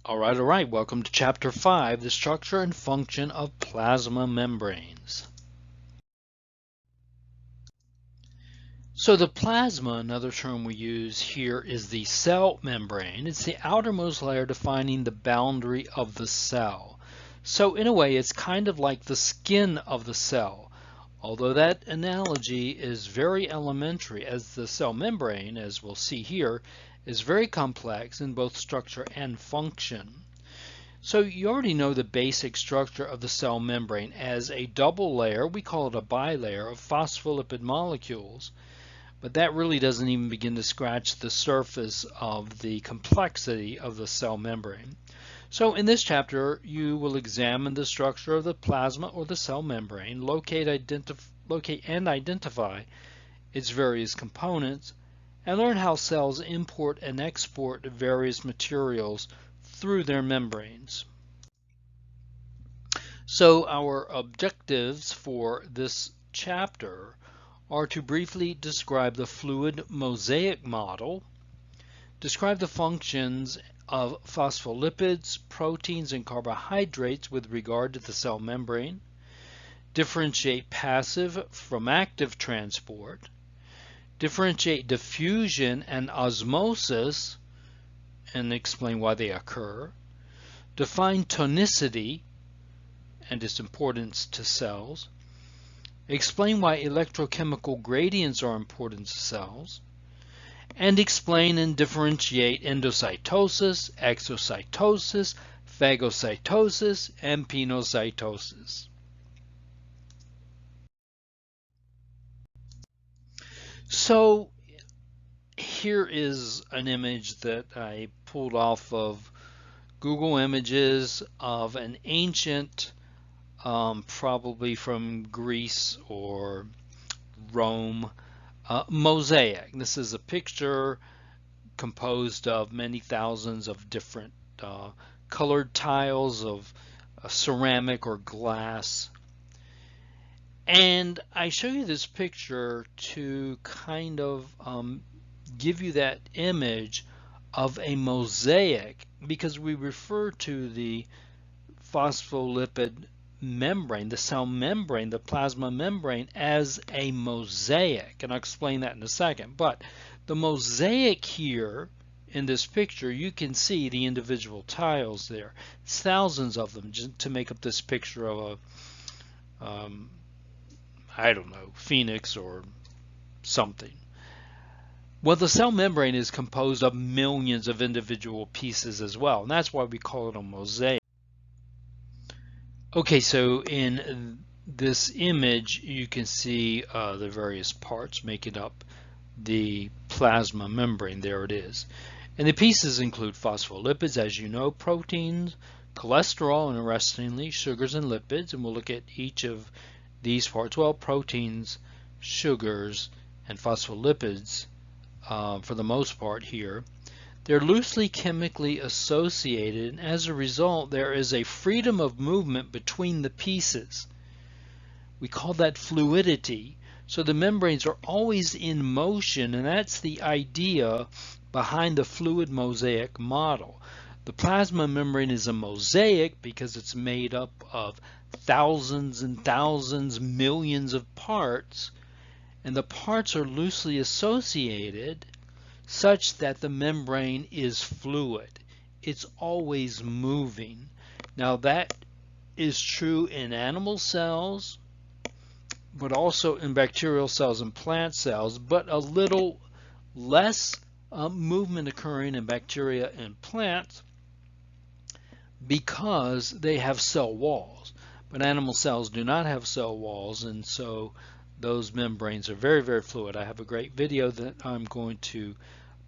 All right. Welcome to Chapter 5, the structure and function of plasma membranes. So the plasma, another term we use here, is the cell membrane. It's the outermost layer defining the boundary of the cell. So in a way, it's kind of like the skin of the cell. Although that analogy is very elementary, as the cell membrane, as we'll see here, is very complex in both structure and function. So you already know the basic structure of the cell membrane as a double layer, we call it a bilayer, of phospholipid molecules. But that really doesn't even begin to scratch the surface of the complexity of the cell membrane. So in this chapter, you will examine the structure of the plasma or the cell membrane, locate and identify its various components, and learn how cells import and export various materials through their membranes. So our objectives for this chapter are to briefly describe the fluid mosaic model, describe the functions of phospholipids, proteins, and carbohydrates with regard to the cell membrane, differentiate passive from active transport, differentiate diffusion and osmosis and explain why they occur, define tonicity and its importance to cells, explain why electrochemical gradients are important to cells, and explain and differentiate endocytosis, exocytosis, phagocytosis, and pinocytosis. So here is an image that I pulled off of Google Images of an ancient, probably from Greece or Rome, mosaic. This is a picture composed of many thousands of different colored tiles of ceramic or glass. And I show you this picture to kind of give you that image of a mosaic, because we refer to the phospholipid membrane, the cell membrane, the plasma membrane, as a mosaic, and I'll explain that in a second. But the mosaic here in this picture, you can see the individual tiles there. It's thousands of them just to make up this picture of a I don't know, phoenix or something. Well, the cell membrane is composed of millions of individual pieces as well, and that's why we call it a mosaic. Okay, so in this image, you can see the various parts making up the plasma membrane. There it is. And the pieces include phospholipids, as you know, proteins, cholesterol, interestingly, sugars and lipids, and we'll look at each of these parts. Well, proteins, sugars, and phospholipids, for the most part here, they're loosely chemically associated, and as a result, there is a freedom of movement between the pieces. We call that fluidity. So the membranes are always in motion, and that's the idea behind the fluid mosaic model. The plasma membrane is a mosaic because it's made up of thousands and thousands, millions of parts, and the parts are loosely associated such that the membrane is fluid. It's always moving. Now that is true in animal cells, but also in bacterial cells and plant cells, but a little less movement occurring in bacteria and plants because they have cell walls. But animal cells do not have cell walls, and so those membranes are very, very fluid. I have a great video that I'm going to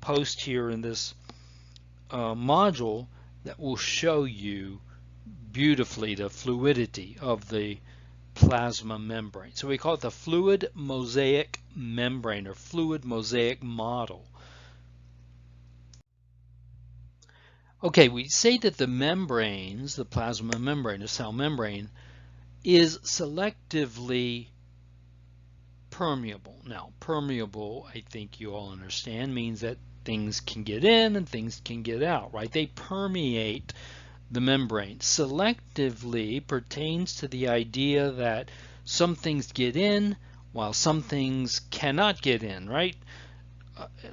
post here in this module that will show you beautifully the fluidity of the plasma membrane. So we call it the fluid mosaic membrane or fluid mosaic model. Okay, we say that the membranes, the plasma membrane, the cell membrane, is selectively permeable. Now, permeable, I think you all understand, means that things can get in and things can get out, right? They permeate the membrane. Selectively pertains to the idea that some things get in while some things cannot get in, right?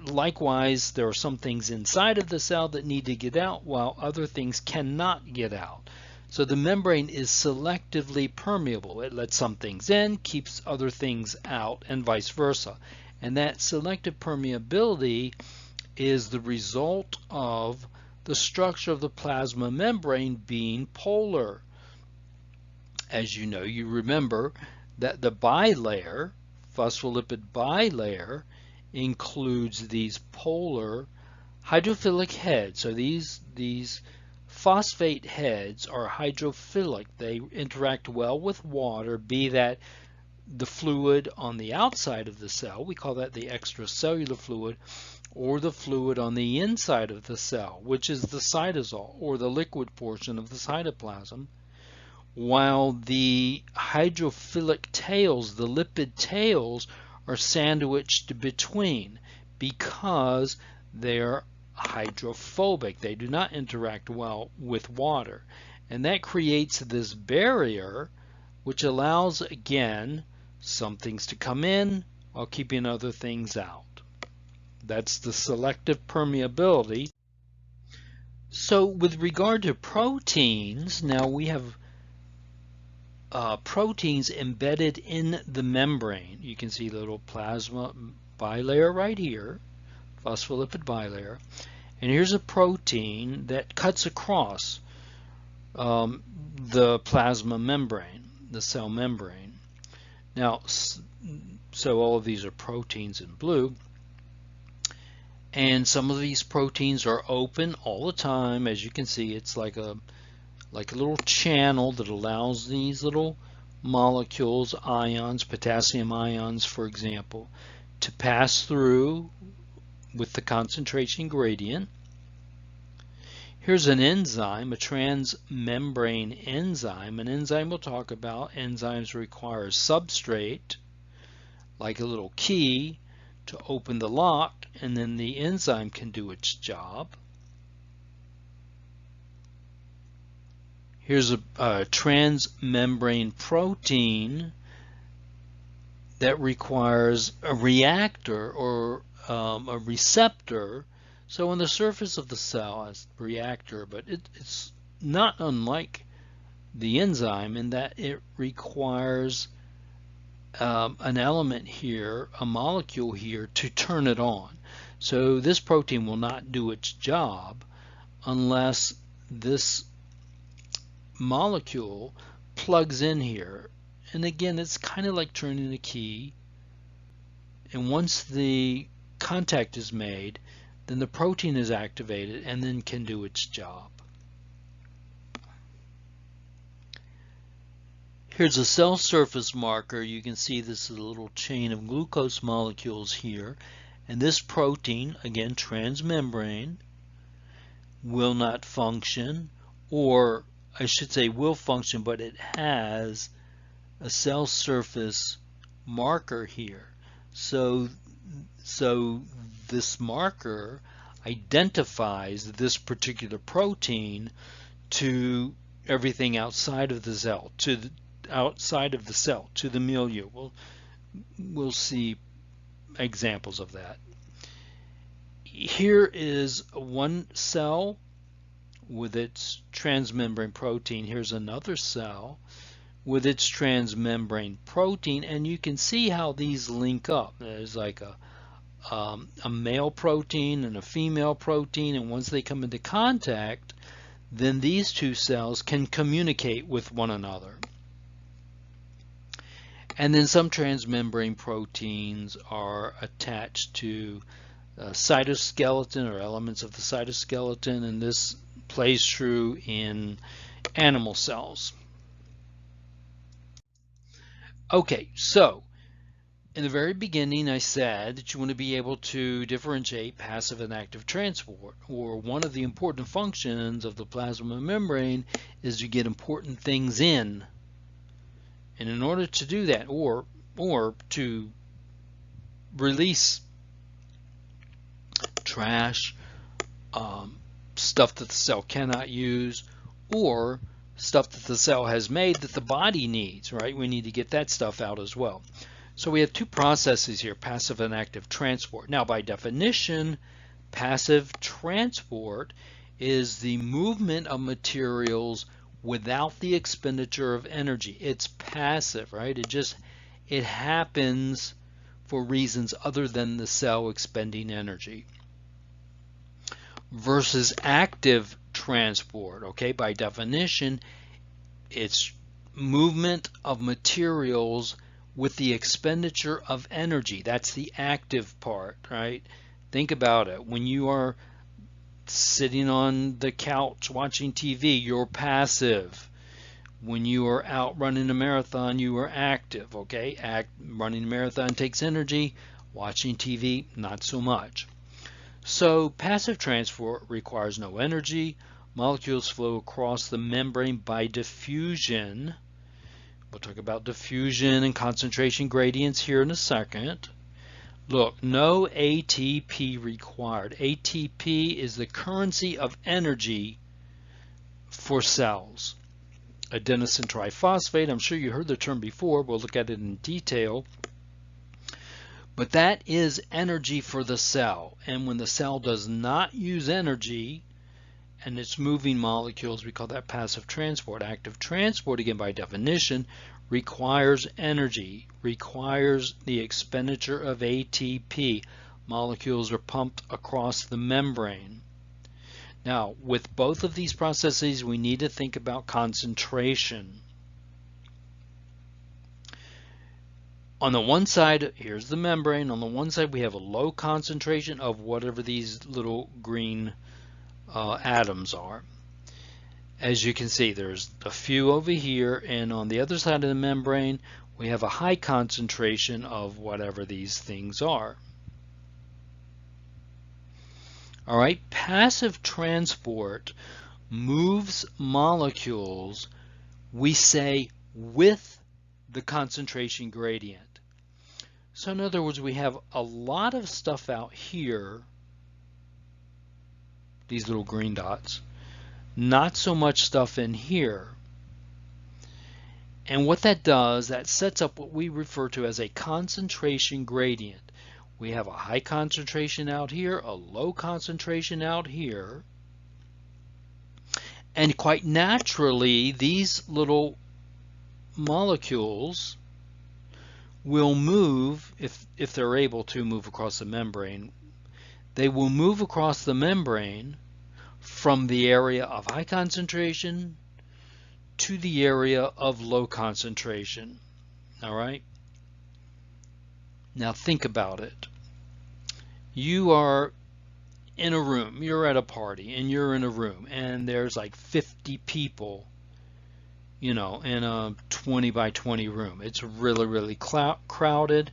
Likewise, there are some things inside of the cell that need to get out while other things cannot get out. So the membrane is selectively permeable. It lets some things in, keeps other things out, and vice versa. And that selective permeability is the result of the structure of the plasma membrane being polar. As you know, you remember that the bilayer, phospholipid bilayer, includes these polar hydrophilic heads. So these phosphate heads are hydrophilic. They interact well with water, be that the fluid on the outside of the cell, we call that the extracellular fluid, or the fluid on the inside of the cell, which is the cytosol, or the liquid portion of the cytoplasm, while the hydrophilic tails, the lipid tails, are sandwiched between because they're hydrophobic. They do not interact well with water. And that creates this barrier which allows, again, some things to come in while keeping other things out. That's the selective permeability. So with regard to proteins, now we have proteins embedded in the membrane. You can see the little plasma bilayer right here, phospholipid bilayer, and here's a protein that cuts across the plasma membrane, the cell membrane. Now, so all of these are proteins in blue, and some of these proteins are open all the time. As you can see, it's like a little channel that allows these little molecules, ions, potassium ions, for example, to pass through with the concentration gradient. Here's an enzyme, a transmembrane enzyme. An enzyme we'll talk about. Enzymes require a substrate, like a little key, to open the lock, and then the enzyme can do its job. Here's a transmembrane protein that requires a reactor or a receptor. So on the surface of the cell as a reactor, but it's not unlike the enzyme in that it requires an element here, a molecule here, to turn it on. So this protein will not do its job unless this molecule plugs in here. And again, it's kind of like turning a key. And once the contact is made, then the protein is activated and then can do its job. Here's a cell surface marker. You can see this is a little chain of glucose molecules here. And this protein, again transmembrane, will not function, or I should say will function, but it has a cell surface marker here. So this marker identifies this particular protein to everything outside of the cell, to the milieu. We'll see examples of that. Here is one cell with its transmembrane protein. Here's another cell with its transmembrane protein, and you can see how these link up. There's like a male protein and a female protein, and once they come into contact, then these two cells can communicate with one another. And then some transmembrane proteins are attached to cytoskeleton or elements of the cytoskeleton, and this plays true in animal cells. Okay, so in the very beginning I said that you want to be able to differentiate passive and active transport, or one of the important functions of the plasma membrane is to get important things in. And in order to do that, or to release trash, stuff that the cell cannot use, or stuff that the cell has made that the body needs, right? We need to get that stuff out as well. So we have two processes here, passive and active transport. Now, by definition, passive transport is the movement of materials without the expenditure of energy. It's passive, right? It happens for reasons other than the cell expending energy. Versus active transport, okay? By definition, it's movement of materials with the expenditure of energy. That's the active part, right? Think about it. When you are sitting on the couch watching TV, you're passive. When you are out running a marathon, you are active, okay? Running a marathon takes energy. Watching TV, not so much. So passive transport requires no energy. Molecules flow across the membrane by diffusion. We'll talk about diffusion and concentration gradients here in a second. Look, no ATP required. ATP is the currency of energy for cells. Adenosine triphosphate, I'm sure you heard the term before. We'll look at it in detail. But that is energy for the cell. And when the cell does not use energy and it's moving molecules, we call that passive transport. Active transport, again by definition, requires energy, requires the expenditure of ATP. Molecules are pumped across the membrane. Now, with both of these processes, we need to think about concentration. On the one side, here's the membrane. On the one side, we have a low concentration of whatever these little green atoms are. As you can see, there's a few over here, and on the other side of the membrane, we have a high concentration of whatever these things are. All right, passive transport moves molecules, we say, with the concentration gradient. So in other words, we have a lot of stuff out here, these little green dots, not so much stuff in here. And what that does, that sets up what we refer to as a concentration gradient. We have a high concentration out here, a low concentration out here, and quite naturally these little molecules will move, if they're able to move across the membrane, they will move across the membrane from the area of high concentration to the area of low concentration. All right? Now think about it. You are in a room, you're at a party, and you're in a room, and there's like 50 people, you know, in a 20 by 20 room. It's really, really crowded.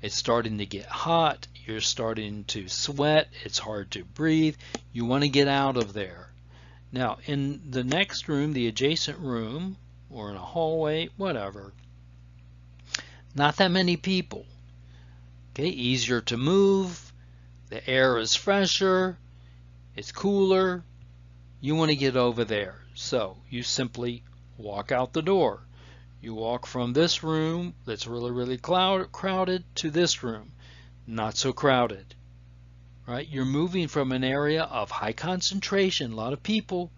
It's starting to get hot. You're starting to sweat. It's hard to breathe. You want to get out of there. Now, in the next room, the adjacent room, or in a hallway, whatever, not that many people. Okay, easier to move. The air is fresher. It's cooler. You want to get over there. So you simply walk out the door. You walk from this room that's really, really crowded to this room, not so crowded. Right? You're moving from an area of high concentration, a lot of people,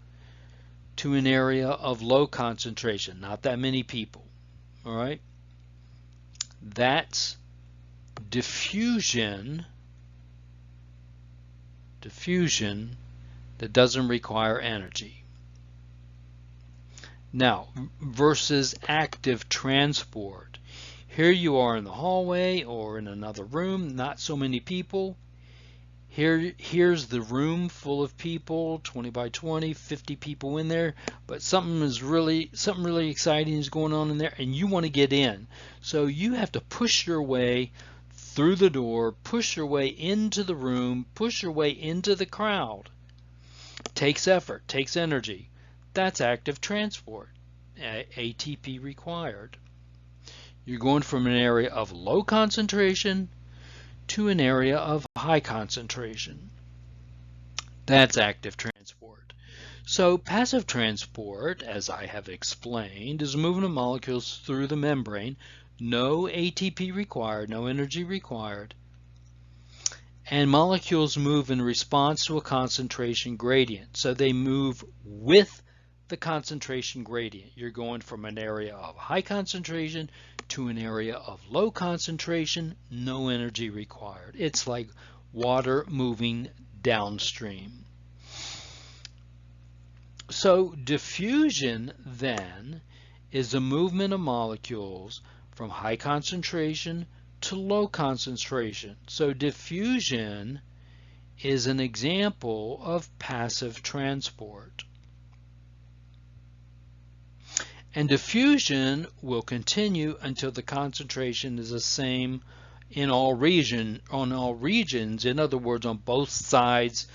to an area of low concentration, not that many people. All right? That's diffusion that doesn't require energy. Now, versus active transport. Here you are in the hallway or in another room, not so many people. Here's the room full of people, 20 by 20, 50 people in there, but something really exciting is going on in there, and you want to get in. So you have to push your way through the door, push your way into the room, push your way into the crowd. Takes effort, takes energy. That's active transport, ATP required. You're going from an area of low concentration to an area of high concentration. That's active transport. So passive transport, as I have explained, is movement of molecules through the membrane, no ATP required, no energy required, and molecules move in response to a concentration gradient. So they move with the concentration gradient. You're going from an area of high concentration to an area of low concentration, no energy required. It's like water moving downstream. So diffusion then is the movement of molecules from high concentration to low concentration. So diffusion is an example of passive transport. And diffusion will continue until the concentration is the same in all regions, in other words, on both sides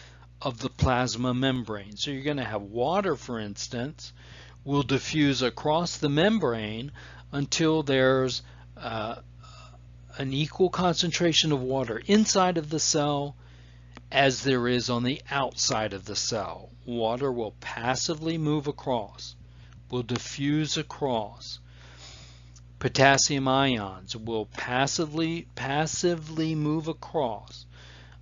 of the plasma membrane. So you're going to have water, for instance, will diffuse across the membrane until there's an equal concentration of water inside of the cell as there is on the outside of the cell. Water will passively move across, will diffuse across. Potassium ions will passively move across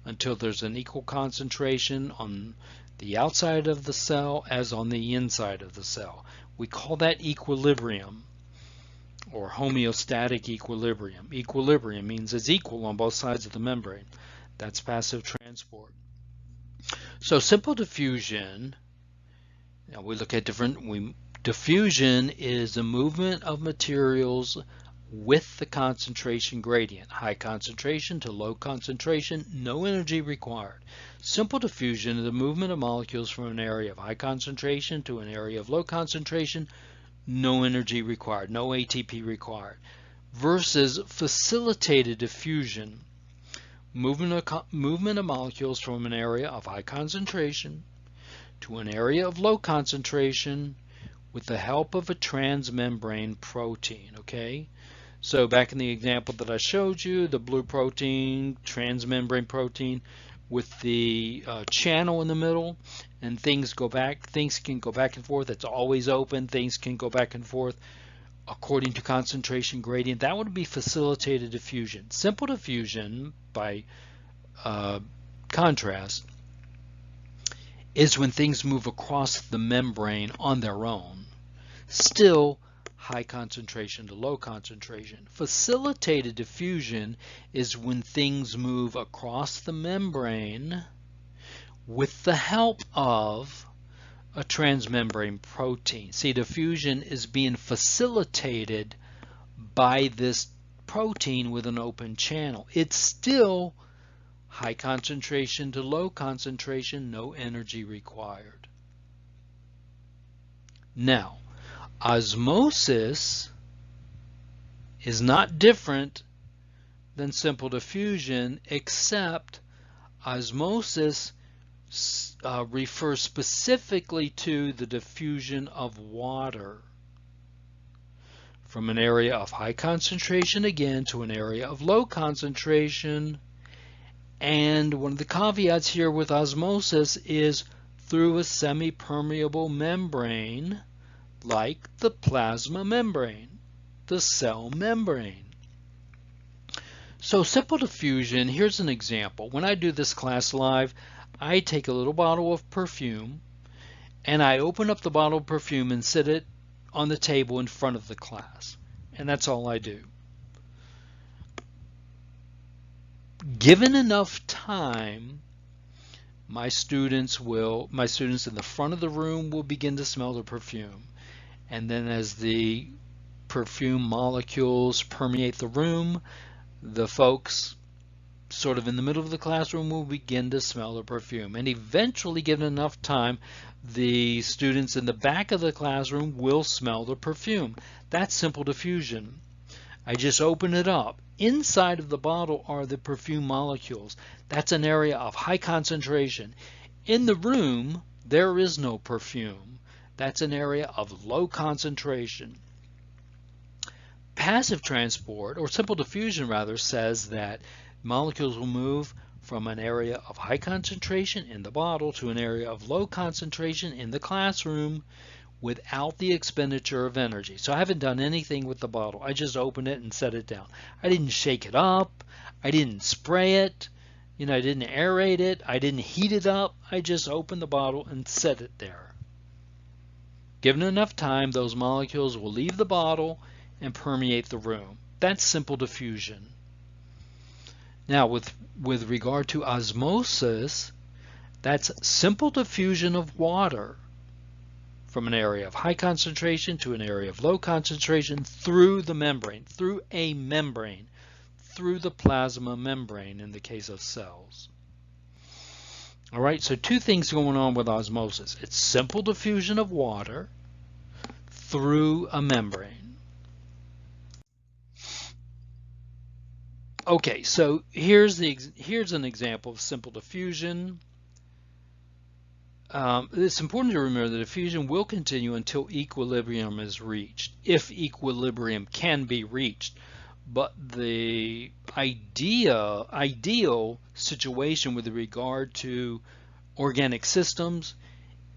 until there's an equal concentration on the outside of the cell as on the inside of the cell. We call that equilibrium or homeostatic equilibrium. Equilibrium means it's equal on both sides of the membrane. That's passive transport. So simple diffusion, now we look at diffusion is the movement of materials with the concentration gradient. High concentration to low concentration, no energy required. Simple diffusion is the movement of molecules from an area of high concentration to an area of low concentration, no energy required, no ATP required. Versus facilitated diffusion, movement of molecules from an area of high concentration to an area of low concentration with the help of a transmembrane protein, okay? So back in the example that I showed you, the blue protein, transmembrane protein with the channel in the middle, and things can go back and forth. It's always open. Things can go back and forth according to concentration gradient. That would be facilitated diffusion. Simple diffusion, by contrast, is when things move across the membrane on their own. Still high concentration to low concentration. Facilitated diffusion is when things move across the membrane with the help of a transmembrane protein. See, diffusion is being facilitated by this protein with an open channel. It's still high concentration to low concentration, no energy required. Now, osmosis is not different than simple diffusion, except osmosis refers specifically to the diffusion of water from an area of high concentration again to an area of low concentration. And one of the caveats here with osmosis is through a semi-permeable membrane like the plasma membrane, the cell membrane. So simple diffusion, here's an example. When I do this class live, I take a little bottle of perfume and I open up the bottle of perfume and sit it on the table in front of the class. And that's all I do. Given enough time, my students in the front of the room will begin to smell the perfume. And then as the perfume molecules permeate the room, the folks sort of in the middle of the classroom will begin to smell the perfume. And eventually, given enough time, the students in the back of the classroom will smell the perfume. That's simple diffusion. I just open it up. Inside of the bottle are the perfume molecules. That's an area of high concentration. In the room, there is no perfume. That's an area of low concentration. Passive transport, or simple diffusion rather, says that molecules will move from an area of high concentration in the bottle to an area of low concentration in the classroom without the expenditure of energy. So I haven't done anything with the bottle. I just opened it and set it down. I didn't shake it up. I didn't spray it. I didn't aerate it. I didn't heat it up. I just opened the bottle and set it there. Given enough time, those molecules will leave the bottle and permeate the room. That's simple diffusion. Now, with regard to osmosis, that's simple diffusion of water from an area of high concentration to an area of low concentration through the membrane, through a membrane, through the plasma membrane in the case of cells. All right, so two things going on with osmosis. It's simple diffusion of water through a membrane. Okay, so here's an example of simple diffusion. It's important to remember that diffusion will continue until equilibrium is reached, if equilibrium can be reached. But the ideal situation with regard to organic systems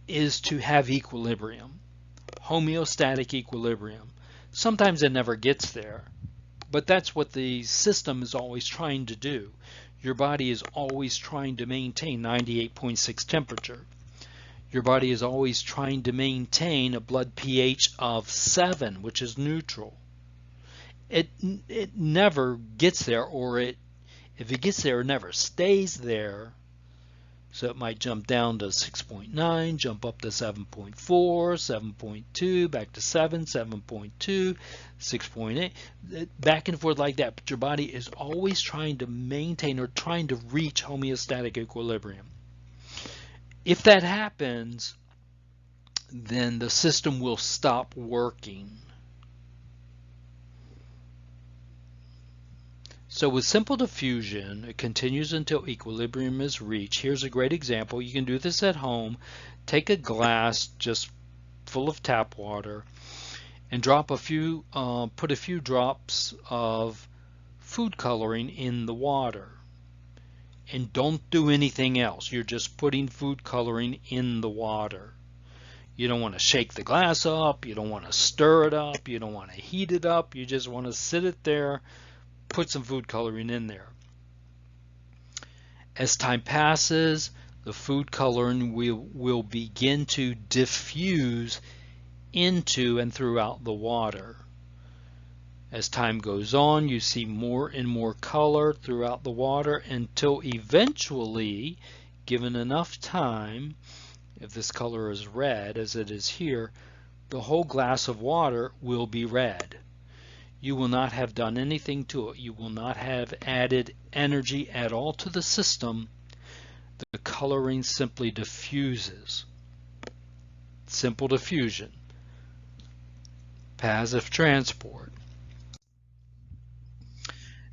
is to have equilibrium, homeostatic equilibrium. Sometimes it never gets there, but that's what the system is always trying to do. Your body is always trying to maintain 98.6 temperature. Your body is always trying to maintain a blood pH of 7, which is neutral. It never gets there, or if it gets there, it never stays there. So it might jump down to 6.9, jump up to 7.4, 7.2, back to 7, 7.2, 6.8, back and forth like that. But your body is always trying to maintain or trying to reach homeostatic equilibrium. If that happens, then the system will stop working. So with simple diffusion, it continues until equilibrium is reached. Here's a great example. You can do this at home. Take a glass just full of tap water and put a few drops of food coloring in the water. And don't do anything else. You're just putting food coloring in the water. You don't want to shake the glass up. You don't want to stir it up. You don't want to heat it up. You just want to sit it there, put some food coloring in there. As time passes, the food coloring will begin to diffuse into and throughout the water. As time goes on, you see more and more color throughout the water until eventually, given enough time, if this color is red, as it is here, the whole glass of water will be red. You will not have done anything to it. You will not have added energy at all to the system. The coloring simply diffuses. Simple diffusion. Passive transport.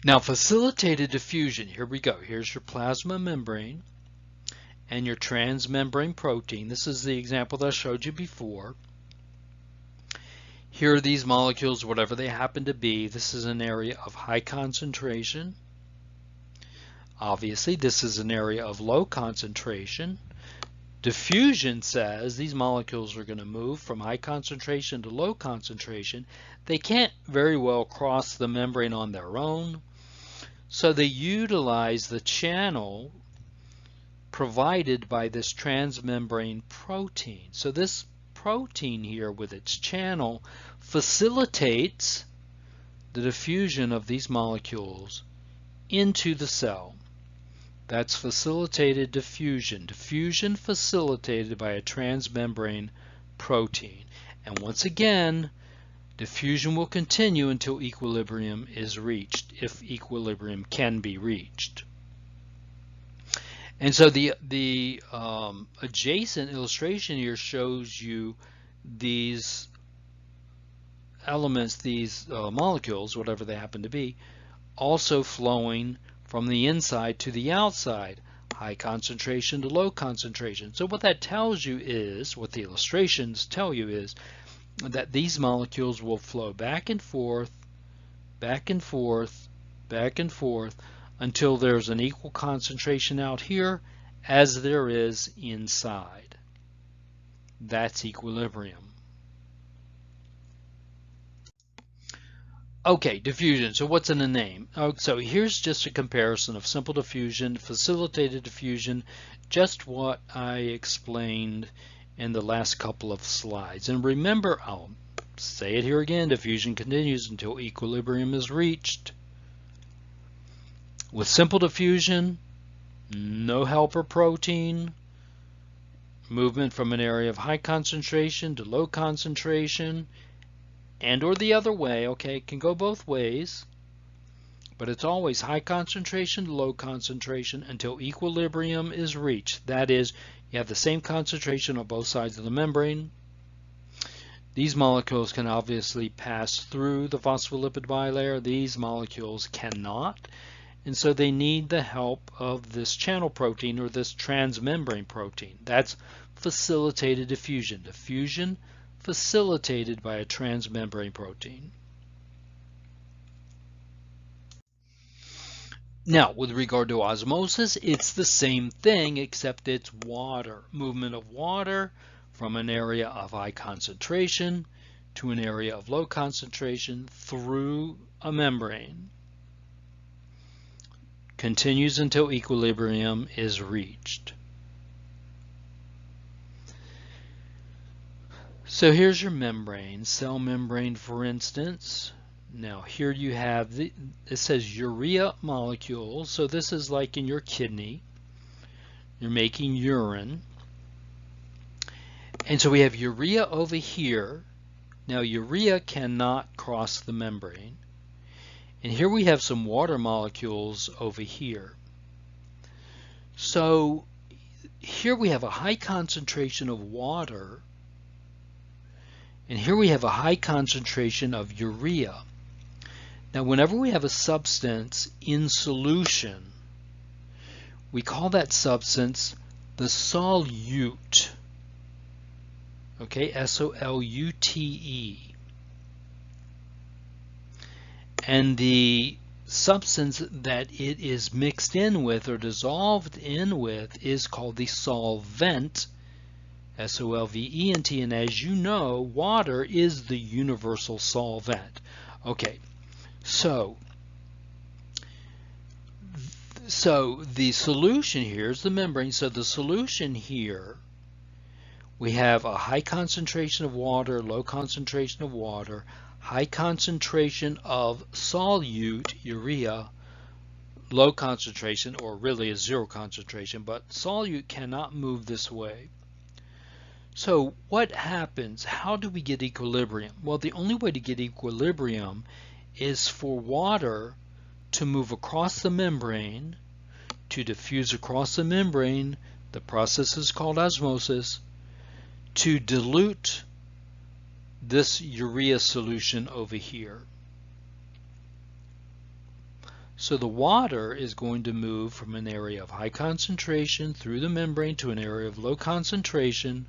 Now, facilitated diffusion, here we go. Here's your plasma membrane and your transmembrane protein. This is the example that I showed you before. Here are these molecules, whatever they happen to be. This is an area of high concentration. Obviously, this is an area of low concentration. Diffusion says these molecules are going to move from high concentration to low concentration. They can't very well cross the membrane on their own, so they utilize the channel provided by this transmembrane protein. So this protein here with its channel facilitates the diffusion of these molecules into the cell. That's facilitated diffusion. Diffusion facilitated by a transmembrane protein. And once again, diffusion will continue until equilibrium is reached, if equilibrium can be reached. And so the adjacent illustration here shows you these elements, these molecules, whatever they happen to be, also flowing from the inside to the outside, high concentration to low concentration. So what that tells you is, what the illustrations tell you is, that these molecules will flow back and forth, back and forth, back and forth until there's an equal concentration out here as there is inside. That's equilibrium. Okay, diffusion. So what's in the name? Oh, so here's just a comparison of simple diffusion, facilitated diffusion, just what I explained in the last couple of slides. And remember, I'll say it here again, diffusion continues until equilibrium is reached. With simple diffusion, no helper protein, movement from an area of high concentration to low concentration, and or the other way, okay, it can go both ways, but it's always high concentration to low concentration until equilibrium is reached. That is, you have the same concentration on both sides of the membrane. These molecules can obviously pass through the phospholipid bilayer. These molecules cannot, and so they need the help of this channel protein or this transmembrane protein. That's facilitated diffusion. Diffusion facilitated by a transmembrane protein. Now, with regard to osmosis, it's the same thing except it's water. Movement of water from an area of high concentration to an area of low concentration through a membrane. Continues until equilibrium is reached. So here's your membrane, cell membrane for instance. Now here you have, it says urea molecules, so this is like in your kidney. You're making urine. And so we have urea over here. Now urea cannot cross the membrane. And here we have some water molecules over here. So here we have a high concentration of water, and here we have a high concentration of urea. Now whenever we have a substance in solution, we call that substance the solute. Okay, S-O-L-U-T-E. And the substance that it is mixed in with or dissolved in with is called the solvent, S-O-L-V-E-N-T, and as you know, water is the universal solvent. Okay, so the solution here is the membrane. So the solution here, we have a high concentration of water, low concentration of water, high concentration of solute, urea, low concentration, or really a zero concentration, but solute cannot move this way. So what happens? How do we get equilibrium? Well, the only way to get equilibrium is for water to move across the membrane, to diffuse across the membrane. The process is called osmosis, to dilute this urea solution over here. So the water is going to move from an area of high concentration through the membrane to an area of low concentration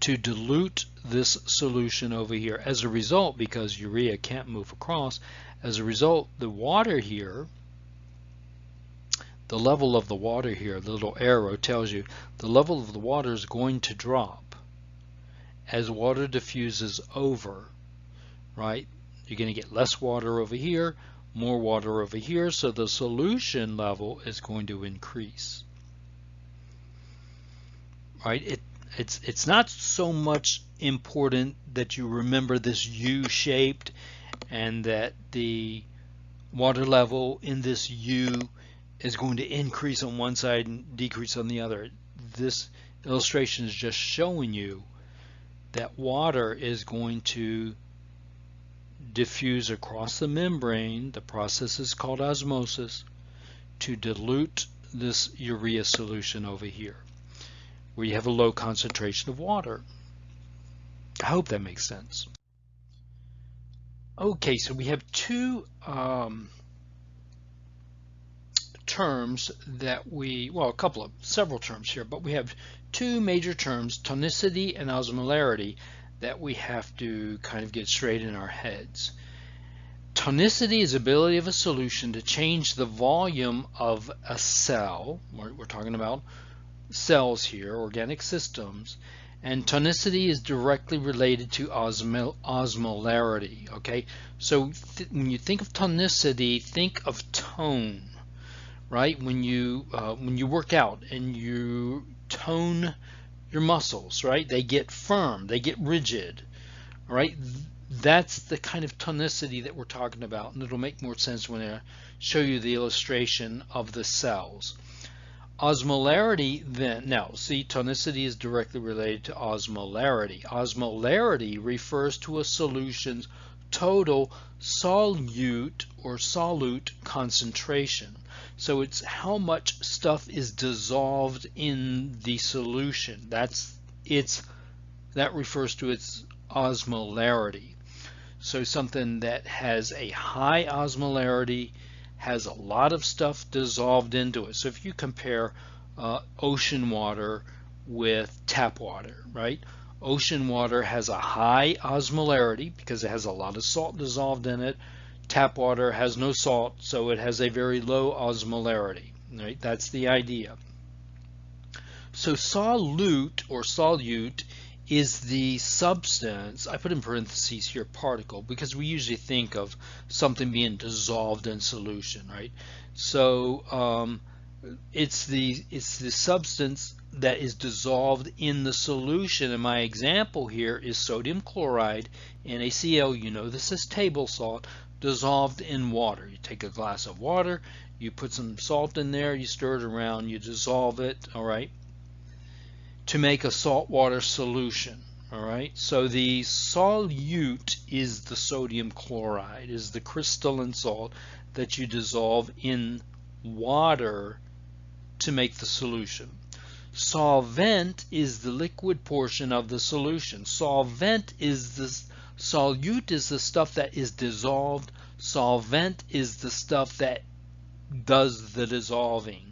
to dilute this solution over here. As a result, because urea can't move across, as a result, the water here, the level of the water here, the little arrow tells you the level of the water is going to drop as water diffuses over, right? You're going to get less water over here, more water over here, so the solution level is going to increase, right? It's not so much important that you remember this U-shaped and that the water level in this U is going to increase on one side and decrease on the other. This illustration is just showing you that water is going to diffuse across the membrane. The process is called osmosis, to dilute this urea solution over here, where you have a low concentration of water. I hope that makes sense. Okay, so we have two terms that several terms here, but we have two major terms, tonicity and osmolarity, that we have to kind of get straight in our heads. Tonicity is the ability of a solution to change the volume of a cell. We're talking about cells here, organic systems, and tonicity is directly related to osmolarity. Okay, so when you think of tonicity, think of tone, right? When you work out and you tone your muscles, right? They get firm, they get rigid, right? That's the kind of tonicity that we're talking about, and it'll make more sense when I show you the illustration of the cells. Osmolarity then, now see, tonicity is directly related to osmolarity. Osmolarity refers to a solution's total solute or solute concentration. So it's how much stuff is dissolved in the solution. That refers to its osmolarity. So something that has a high osmolarity has a lot of stuff dissolved into it. So if you compare ocean water with tap water, right? Ocean water has a high osmolarity because it has a lot of salt dissolved in it. Tap water has no salt, so it has a very low osmolarity, right? That's the idea. So solute or solute is the substance, I put in parentheses here, particle, because we usually think of something being dissolved in solution, right? So it's the substance that is dissolved in the solution. And my example here is sodium chloride, NaCl. You know this is table salt, dissolved in water. You take a glass of water, you put some salt in there, you stir it around, you dissolve it, all right, to make a saltwater solution. All right, so the solute is the sodium chloride, is the crystalline salt that you dissolve in water to make the solution. Solvent is the liquid portion of the solution. Solvent is the solute is the stuff that is dissolved. Solvent is the stuff that does the dissolving.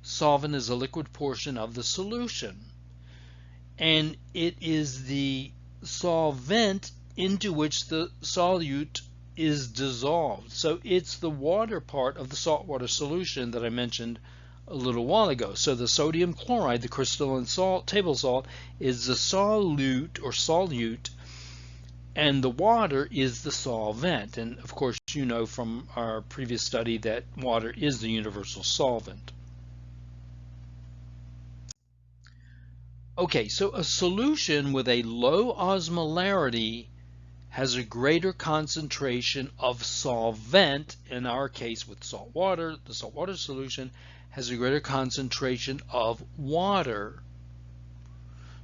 Solvent is a liquid portion of the solution, and it is the solvent into which the solute is dissolved. So it's the water part of the saltwater solution that I mentioned a little while ago. So the sodium chloride, the crystalline salt, table salt, is the solute or solute, and the water is the solvent. And of course, you know from our previous study that water is the universal solvent. Okay, so a solution with a low osmolarity has a greater concentration of solvent. In our case with salt water, the saltwater solution has a greater concentration of water.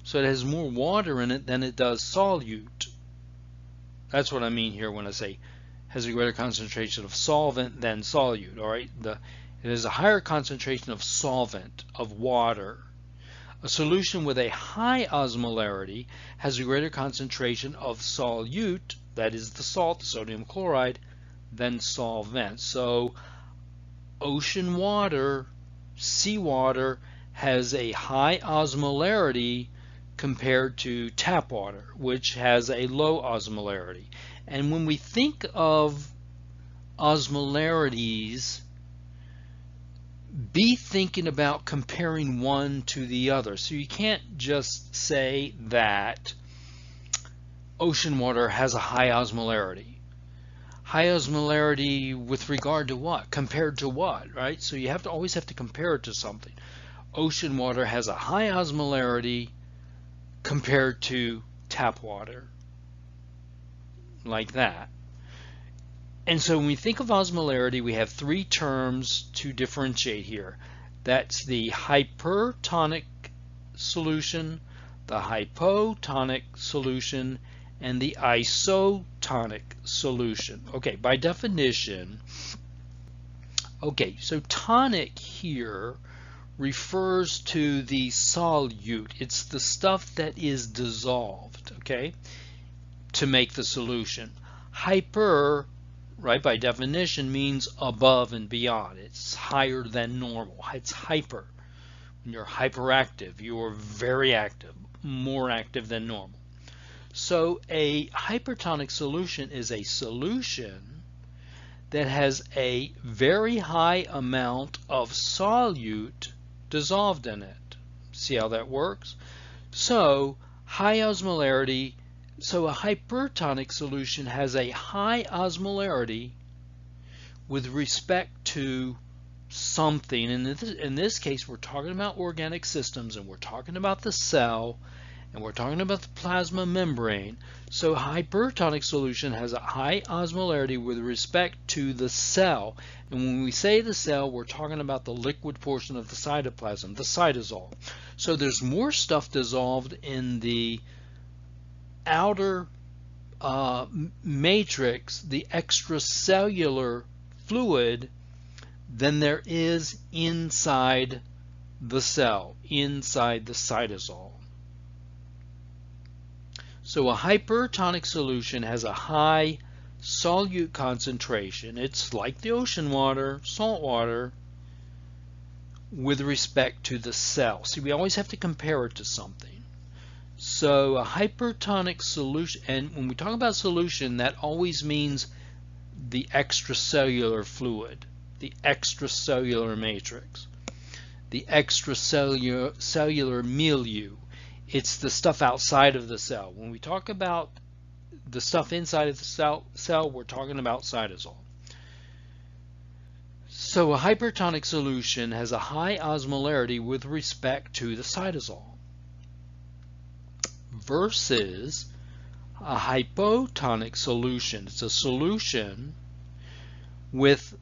So it has more water in it than it does solute. That's what I mean here when I say has a greater concentration of solvent than solute. All right, it has a higher concentration of solvent, of water. A solution with a high osmolarity has a greater concentration of solute, that is the salt, the sodium chloride, than solvent. So ocean water, seawater, has a high osmolarity compared to tap water, which has a low osmolarity. And when we think of osmolarities, be thinking about comparing one to the other. So you can't just say that ocean water has a high osmolarity. High osmolarity with regard to what? Compared to what, right? So you always have to compare it to something. Ocean water has a high osmolarity compared to tap water, like that. And so when we think of osmolarity, we have three terms to differentiate here. That's the hypertonic solution, the hypotonic solution, and the isotonic solution. Okay, by definition, okay, so tonic here refers to the solute. It's the stuff that is dissolved, okay, to make the solution. Hyper, right, by definition means above and beyond. It's higher than normal. It's hyper. When you're hyperactive, you're very active, more active than normal. So a hypertonic solution is a solution that has a very high amount of solute dissolved in it. See how that works? So high osmolarity, so a hypertonic solution has a high osmolarity with respect to something. In this case, we're talking about organic systems, and we're talking about the cell, and we're talking about the plasma membrane. So hypertonic solution has a high osmolarity with respect to the cell. And when we say the cell, we're talking about the liquid portion of the cytoplasm, the cytosol. So there's more stuff dissolved in the outer matrix, the extracellular fluid, than there is inside the cell, inside the cytosol. So a hypertonic solution has a high solute concentration. It's like the ocean water, salt water, with respect to the cell. See, we always have to compare it to something. So a hypertonic solution, and when we talk about solution, that always means the extracellular fluid, the extracellular matrix, the extracellular milieu. It's the stuff outside of the cell. When we talk about the stuff inside of the cell, we're talking about cytosol. So a hypertonic solution has a high osmolarity with respect to the cytosol versus a hypotonic solution. It's a solution with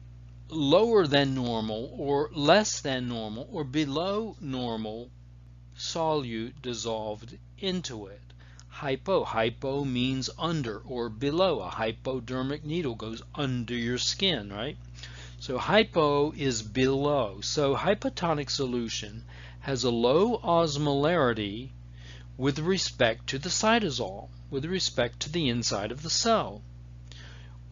lower than normal or less than normal or below normal solute dissolved into it. Hypo means under or below. A hypodermic needle goes under your skin, right? So hypo is below. So hypotonic solution has a low osmolarity with respect to the cytosol, with respect to the inside of the cell.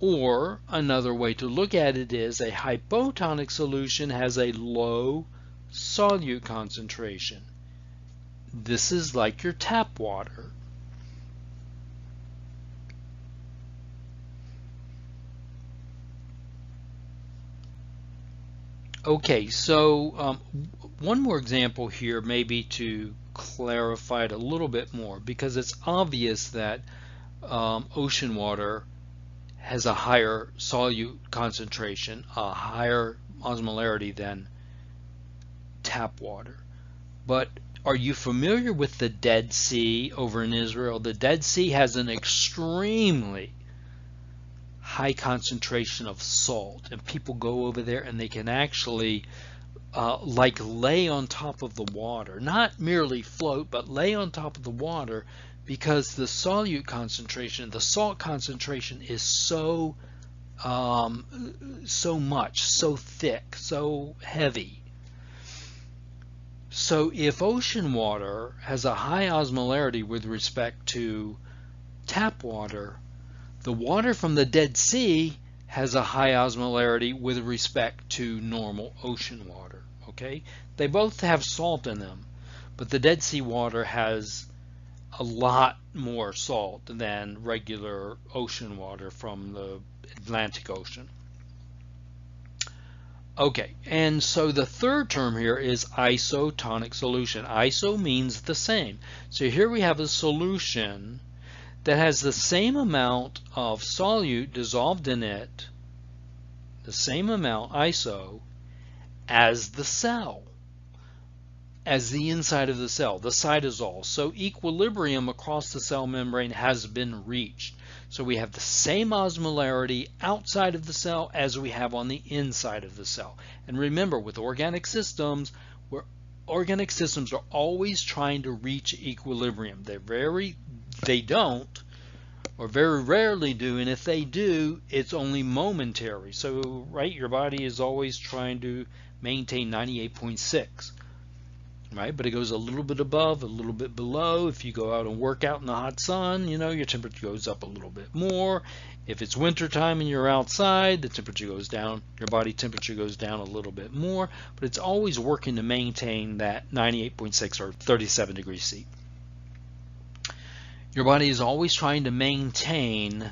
Or another way to look at it is a hypotonic solution has a low solute concentration. This is like your tap water. Okay, so one more example here, maybe to clarify it a little bit more, because it's obvious that ocean water has a higher solute concentration, a higher osmolarity than tap water. But are you familiar with the Dead Sea over in Israel? The Dead Sea has an extremely high concentration of salt, and people go over there and they can actually like lay on top of the water, not merely float, but lay on top of the water, because the solute concentration, the salt concentration is so much, so thick, so heavy. So if ocean water has a high osmolarity with respect to tap water, the water from the Dead Sea has a high osmolarity with respect to normal ocean water. Okay, they both have salt in them, but the Dead Sea water has a lot more salt than regular ocean water from the Atlantic Ocean. Okay, and so the third term here is isotonic solution. Iso means the same. So here we have a solution that has the same amount of solute dissolved in it, the same amount, iso, as the cell, as the inside of the cell, the cytosol. So equilibrium across the cell membrane has been reached. So we have the same osmolarity outside of the cell as we have on the inside of the cell. And remember, with organic systems are always trying to reach equilibrium. They don't, or very rarely do, and if they do, it's only momentary. So, right, your body is always trying to maintain 98.6. Right, but it goes a little bit above, a little bit below. If you go out and work out in the hot sun, your temperature goes up a little bit more. If it's winter time and you're outside, the temperature goes down, your body temperature goes down a little bit more, but it's always working to maintain that 98.6 or 37 degrees C. Your body is always trying to maintain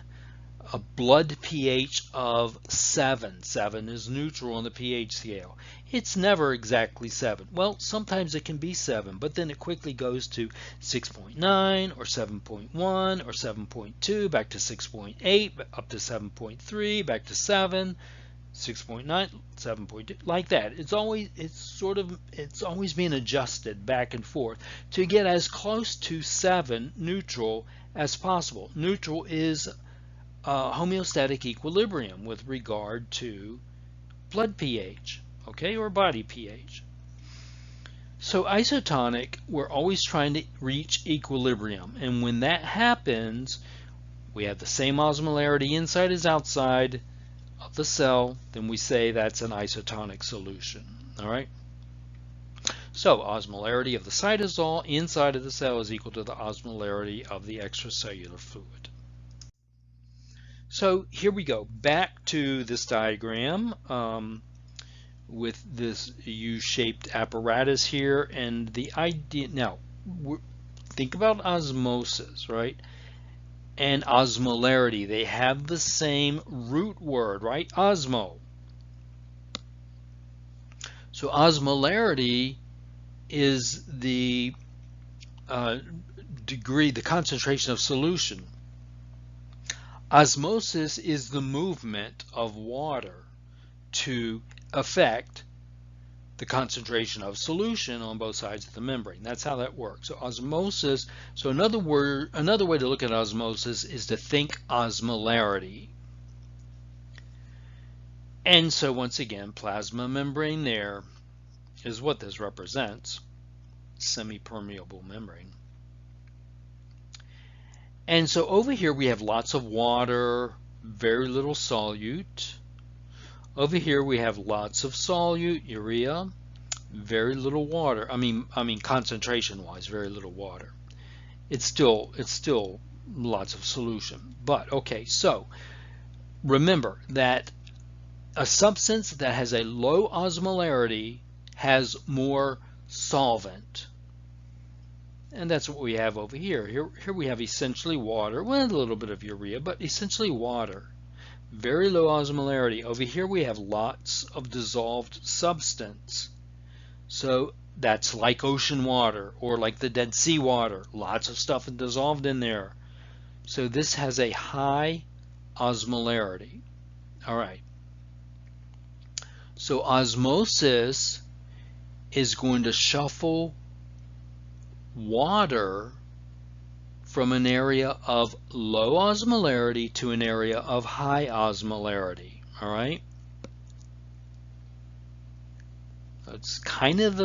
a blood pH of 7. 7 is neutral on the pH scale. It's never exactly 7. Well, sometimes it can be 7, but then it quickly goes to 6.9 or 7.1 or 7.2, back to 6.8, up to 7.3, back to 7, 6.9, 7.2, like that. It's always being adjusted back and forth to get as close to 7 neutral as possible. Neutral is homeostatic equilibrium with regard to blood pH, okay, or body pH. So isotonic, we're always trying to reach equilibrium, and when that happens, we have the same osmolarity inside as outside of the cell, then we say that's an isotonic solution. All right. So osmolarity of the cytosol inside of the cell is equal to the osmolarity of the extracellular fluid. So here we go, back to this diagram with this U-shaped apparatus here, and the idea, now think about osmosis, right? And osmolarity, they have the same root word, right? Osmo. So osmolarity is the degree, the concentration of solution. Osmosis is the movement of water to affect the concentration of solution on both sides of the membrane. That's how that works. So osmosis, so another way to look at osmosis is to think osmolarity. And so once again, plasma membrane there is what this represents, semi-permeable membrane. And so over here we have lots of water, very little solute. Over here we have lots of solute, urea, very little water. I mean concentration-wise, very little water. It's still lots of solution. But okay, so remember that a substance that has a low osmolarity has more solvent. And that's what we have over here. Here we have essentially water, well, a little bit of urea, but essentially water. Very low osmolarity. Over here we have lots of dissolved substance. So that's like ocean water or like the Dead Sea water. Lots of stuff dissolved in there. So this has a high osmolarity. All right. So osmosis is going to shuffle water from an area of low osmolarity to an area of high osmolarity. All right. It's kind of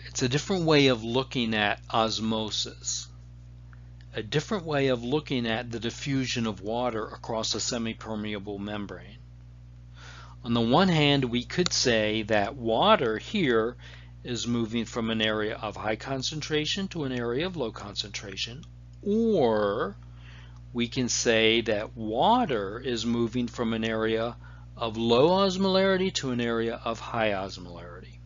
it's a different way of looking at osmosis, a different way of looking at the diffusion of water across a semi-permeable membrane. On the one hand, we could say that water here is moving from an area of high concentration to an area of low concentration, or we can say that water is moving from an area of low osmolarity to an area of high osmolarity.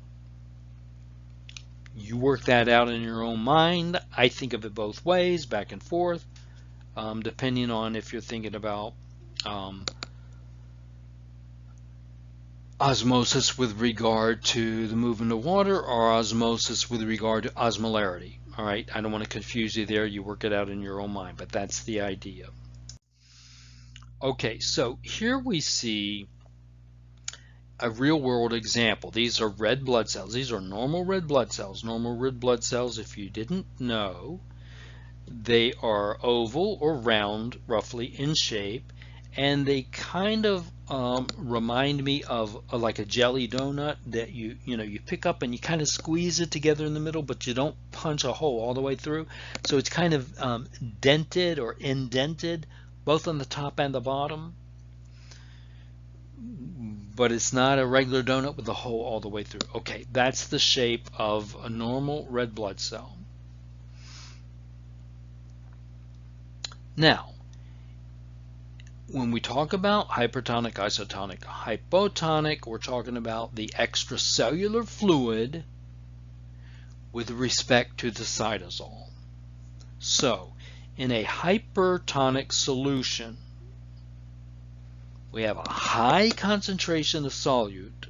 You work that out in your own mind. I think of it both ways, back and forth, depending on if you're thinking about osmosis with regard to the movement of water or osmosis with regard to osmolarity. All right, I don't want to confuse you there. You work it out in your own mind, but that's the idea. Okay, so here we see a real-world example. These are red blood cells. These are normal red blood cells. Normal red blood cells, if you didn't know, they are oval or round, roughly in shape, and they kind of remind me of like a jelly donut that you pick up and you kind of squeeze it together in the middle, but you don't punch a hole all the way through. So it's kind of dented or indented, both on the top and the bottom. But it's not a regular donut with a hole all the way through. Okay, that's the shape of a normal red blood cell. Now, when we talk about hypertonic, isotonic, hypotonic, we're talking about the extracellular fluid with respect to the cytosol. So, in a hypertonic solution, we have a high concentration of solute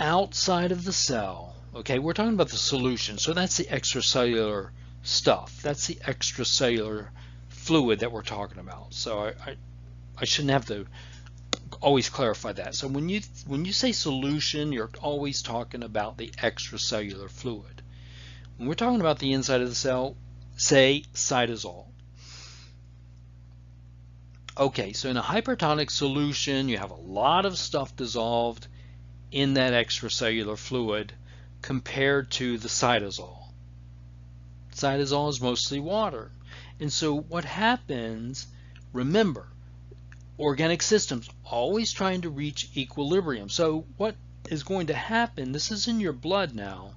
outside of the cell. Okay, we're talking about the solution, so that's the extracellular stuff. That's the extracellular fluid that we're talking about. So I shouldn't have to always clarify that. So when you say solution, you're always talking about the extracellular fluid. When we're talking about the inside of the cell, say cytosol. Okay, so in a hypertonic solution, you have a lot of stuff dissolved in that extracellular fluid compared to the cytosol. Cytosol is mostly water. And so what happens, remember, organic systems always trying to reach equilibrium. So what is going to happen, this is in your blood now,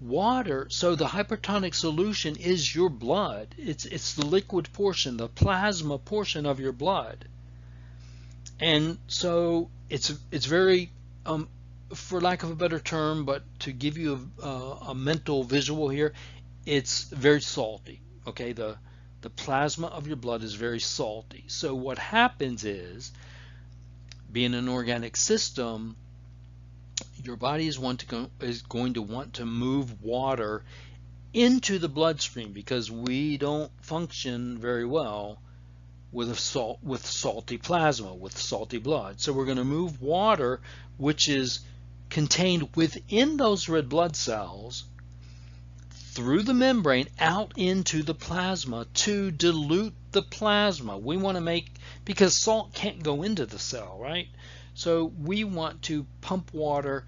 water, so the hypertonic solution is your blood. It's the liquid portion, the plasma portion of your blood. And so it's very, for lack of a better term, but to give you a mental visual here, it's very salty. Okay, the plasma of your blood is very salty. So what happens is, being an organic system, your body is going to want to move water into the bloodstream because we don't function very well with salty plasma, with salty blood. So we're going to move water, which is contained within those red blood cells, through the membrane out into the plasma to dilute the plasma. We want to make, because salt can't go into the cell, right? So we want to pump water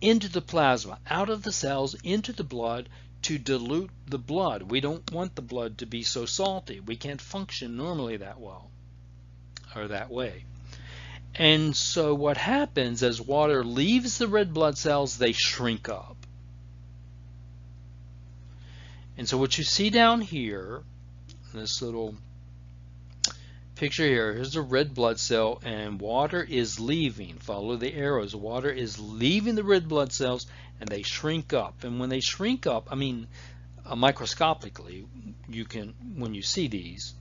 into the plasma, out of the cells, into the blood to dilute the blood. We don't want the blood to be so salty. We can't function normally that well or that way. And so what happens as water leaves the red blood cells, they shrink up. And so what you see down here, this little picture here, here's a red blood cell, and water is leaving. Follow the arrows. Water is leaving the red blood cells, and they shrink up. And when they shrink up, I mean, microscopically, you can, when you see these,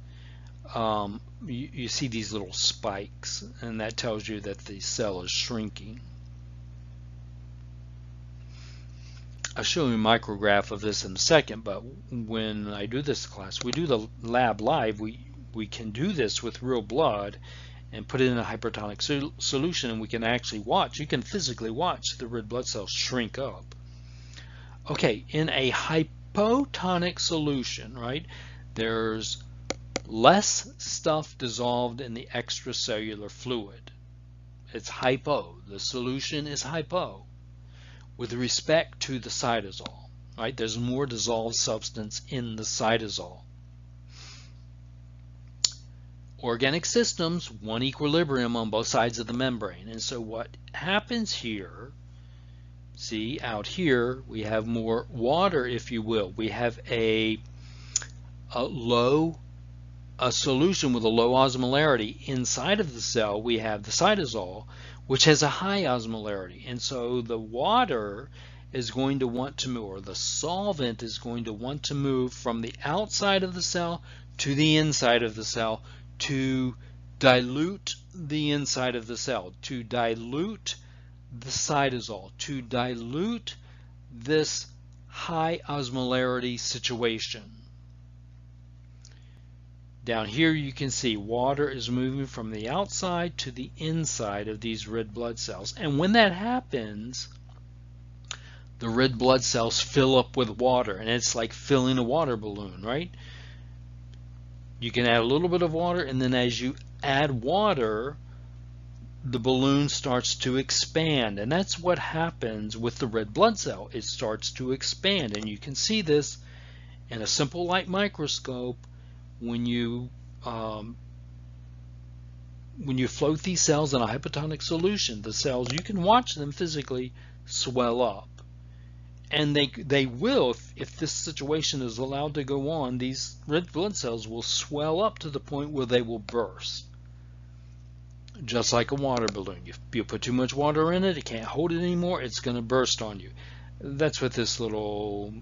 you see these little spikes, and that tells you that the cell is shrinking. I'll show you a micrograph of this in a second, but when I do this class, we do the lab live, we can do this with real blood and put it in a hypertonic solution, and we can actually watch, you can physically watch the red blood cells shrink up. Okay, in a hypotonic solution, right, there's less stuff dissolved in the extracellular fluid. It's hypo, the solution is hypo. With respect to the cytosol, right? There's more dissolved substance in the cytosol. Organic systems want equilibrium on both sides of the membrane, and so what happens here, see out here, we have more water, if you will. We have a solution with a low osmolarity. Inside of the cell, we have the cytosol, which has a high osmolarity, and so the water is going to want to move, or the solvent is going to want to move from the outside of the cell to the inside of the cell to dilute the inside of the cell, to dilute the cytosol, to dilute this high osmolarity situation. Down here you can see water is moving from the outside to the inside of these red blood cells. And when that happens, the red blood cells fill up with water, and it's like filling a water balloon, right? You can add a little bit of water, and then as you add water, the balloon starts to expand, and that's what happens with the red blood cell. It starts to expand, and you can see this in a simple light microscope. When you float these cells in a hypotonic solution, the cells, you can watch them physically swell up, and they will, if this situation is allowed to go on, these red blood cells will swell up to the point where they will burst, just like a water balloon. If you put too much water in it, it can't hold it anymore, it's going to burst on you. That's what this little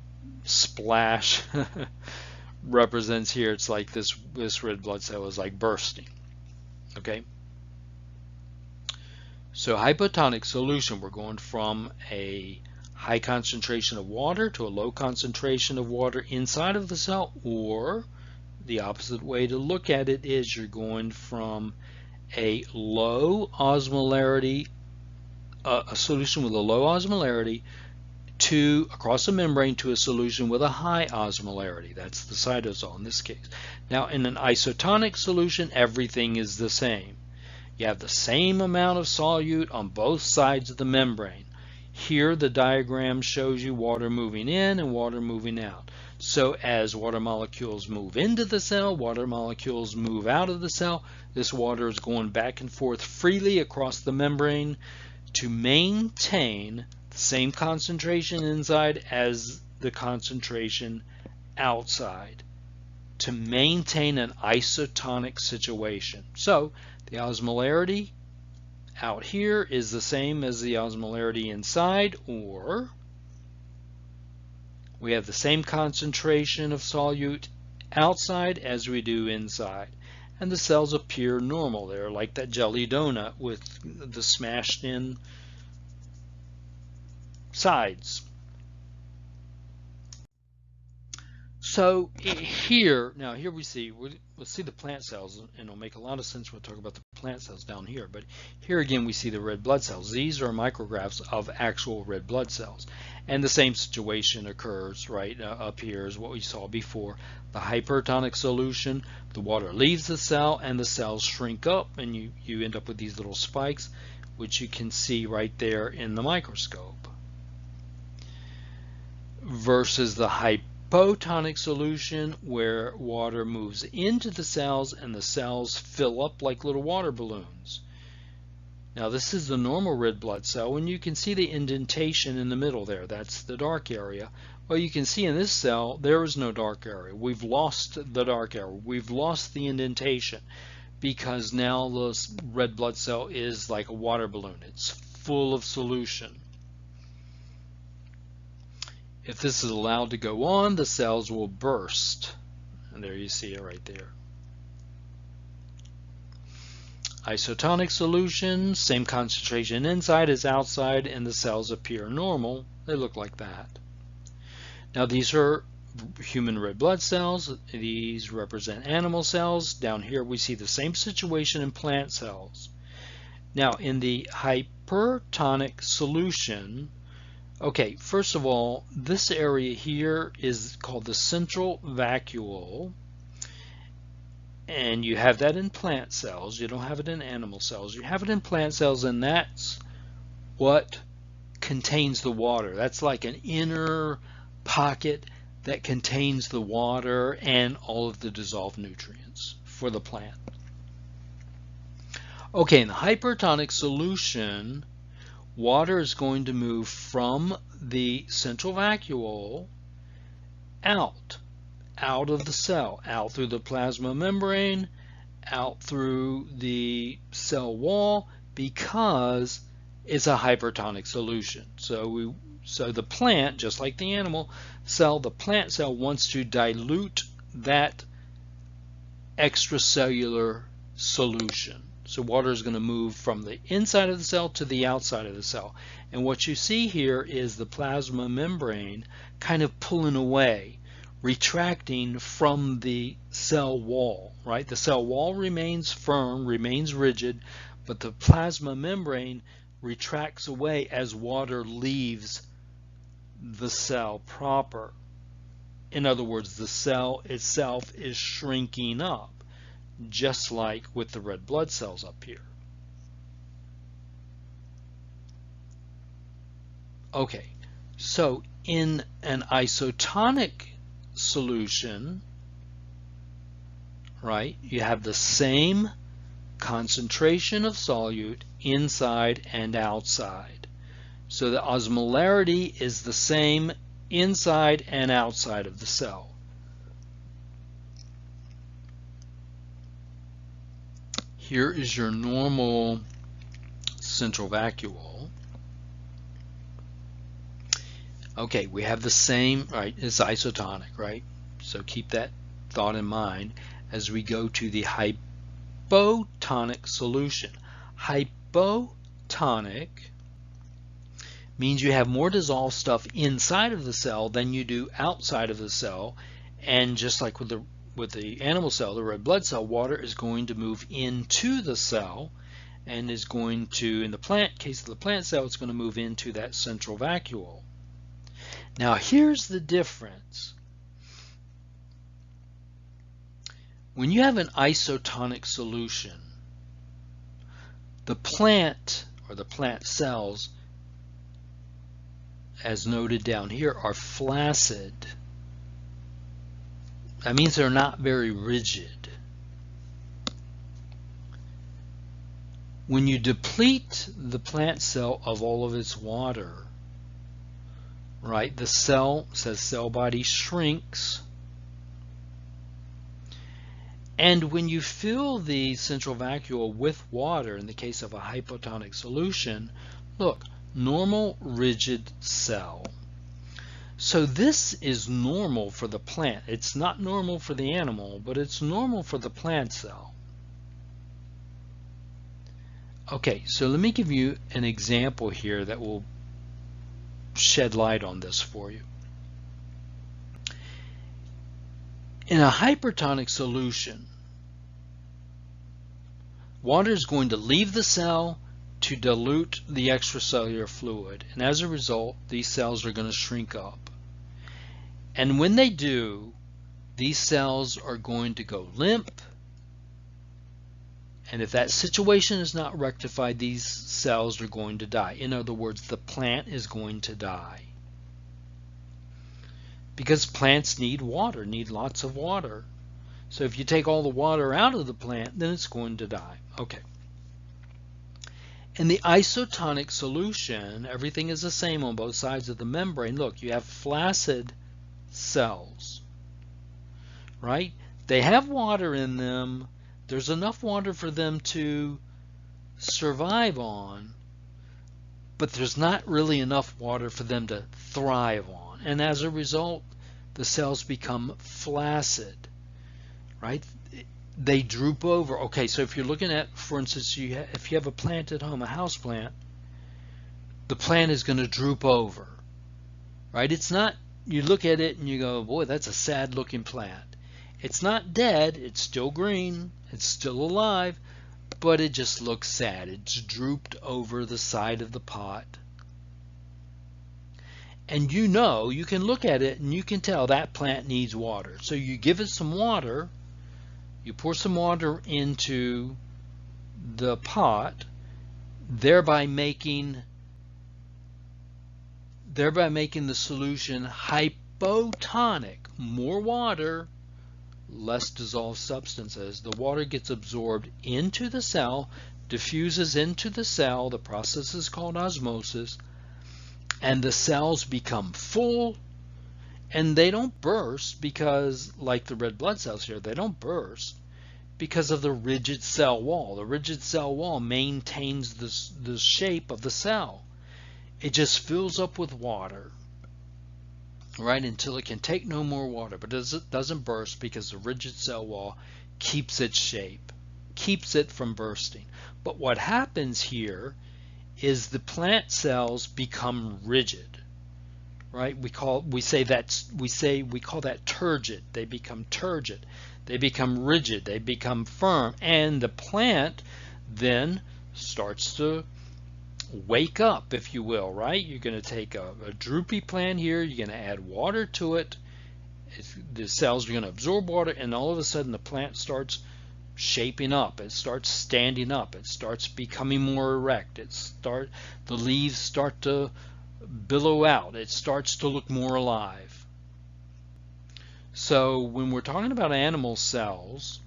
splash represents here, it's like this red blood cell is like bursting. Okay, so hypotonic solution, we're going from a high concentration of water to a low concentration of water inside of the cell, or the opposite way to look at it is you're going from a low osmolarity, a solution with a low osmolarity, to across the membrane to a solution with a high osmolarity. That's the cytosol in this case. Now in an isotonic solution, everything is the same. You have the same amount of solute on both sides of the membrane. Here the diagram shows you water moving in and water moving out. So as water molecules move into the cell, water molecules move out of the cell. This water is going back and forth freely across the membrane to maintain the same concentration inside as the concentration outside, to maintain an isotonic situation. So the osmolarity out here is the same as the osmolarity inside, or we have the same concentration of solute outside as we do inside, and the cells appear normal. They're like that jelly donut with the smashed in sides. So here we see, we'll see the plant cells, and it'll make a lot of sense when we talk about the plant cells down here. But here again we see the red blood cells. These are micrographs of actual red blood cells, and the same situation occurs right up here as what we saw before. The hypertonic solution, the water leaves the cell and the cells shrink up, and you end up with these little spikes, which you can see right there in the microscope, versus the hypotonic solution, where water moves into the cells and the cells fill up like little water balloons. Now this is the normal red blood cell, and you can see the indentation in the middle there. That's the dark area. Well, you can see in this cell there is no dark area. We've lost the dark area. We've lost the indentation, because now the red blood cell is like a water balloon. It's full of solution. If this is allowed to go on, the cells will burst. And there you see it right there. Isotonic solution, same concentration inside as outside, and the cells appear normal. They look like that. Now these are human red blood cells. These represent animal cells. Down here we see the same situation in plant cells. Now in the hypertonic solution, okay, first of all, this area here is called the central vacuole, and you have that in plant cells. You don't have it in animal cells. You have it in plant cells, and that's what contains the water. That's like an inner pocket that contains the water and all of the dissolved nutrients for the plant. Okay, in the hypertonic solution, water is going to move from the central vacuole out of the cell, out through the plasma membrane, out through the cell wall, because it's a hypertonic solution. So the plant, just like the animal cell, the plant cell wants to dilute that extracellular solution. So water is going to move from the inside of the cell to the outside of the cell. And what you see here is the plasma membrane kind of pulling away, retracting from the cell wall, right? The cell wall remains firm, remains rigid, but the plasma membrane retracts away as water leaves the cell proper. In other words, the cell itself is shrinking up, just like with the red blood cells up here. Okay, so in an isotonic solution, right, you have the same concentration of solute inside and outside. So the osmolarity is the same inside and outside of the cell. Here is your normal central vacuole. Okay, we have the same, right, it's isotonic, right? So keep that thought in mind as we go to the hypotonic solution. Hypotonic means you have more dissolved stuff inside of the cell than you do outside of the cell, and just like with the animal cell, the red blood cell, water is going to move into the cell and is going to, in the case of the plant cell, it's going to move into that central vacuole. Now here's the difference. When you have an isotonic solution, the plant or the plant cells, as noted down here, are flaccid. That means they're not very rigid. When you deplete the plant cell of all of its water, right, the cell says cell body shrinks. And when you fill the central vacuole with water, in the case of a hypotonic solution, look, normal rigid cell. So this is normal for the plant. It's not normal for the animal, but it's normal for the plant cell. Okay, so let me give you an example here that will shed light on this for you. In a hypertonic solution, water is going to leave the cell to dilute the extracellular fluid, and as a result, these cells are going to shrink up. And when they do, these cells are going to go limp, and if that situation is not rectified, these cells are going to die. In other words, the plant is going to die. Because plants need water, need lots of water. So if you take all the water out of the plant, then it's going to die. Okay. In the isotonic solution, everything is the same on both sides of the membrane. Look, you have flaccid cells, right? They have water in them. There's enough water for them to survive on, but there's not really enough water for them to thrive on. And as a result, the cells become flaccid, right? They droop over. Okay, so if you're looking at, for instance, if you have a plant at home, a house plant, the plant is going to droop over, right? It's not, you look at it and you go, boy, that's a sad looking plant. It's not dead, it's still green, it's still alive, but it just looks sad. It's drooped over the side of the pot. And you know, you can look at it and you can tell that plant needs water. So you give it some water, you pour some water into the pot, thereby making the solution hypotonic. More water, less dissolved substances. The water gets absorbed into the cell, diffuses into the cell. The process is called osmosis, and the cells become full, and they don't burst because, like the red blood cells here, they don't burst because of the rigid cell wall. The rigid cell wall maintains the shape of the cell. It just fills up with water, right, until it can take no more water, but it doesn't burst because the rigid cell wall keeps its shape, keeps it from bursting. But what happens here is the plant cells become rigid, right? We call that turgid. They become turgid. They become rigid. They become firm, and the plant then starts to wake up, if you will, right? You're going to take a droopy plant here, you're going to add water to it, the cells are going to absorb water, and all of a sudden the plant starts shaping up, it starts standing up, it starts becoming more erect, the leaves start to billow out, it starts to look more alive. So when we're talking about animal cells,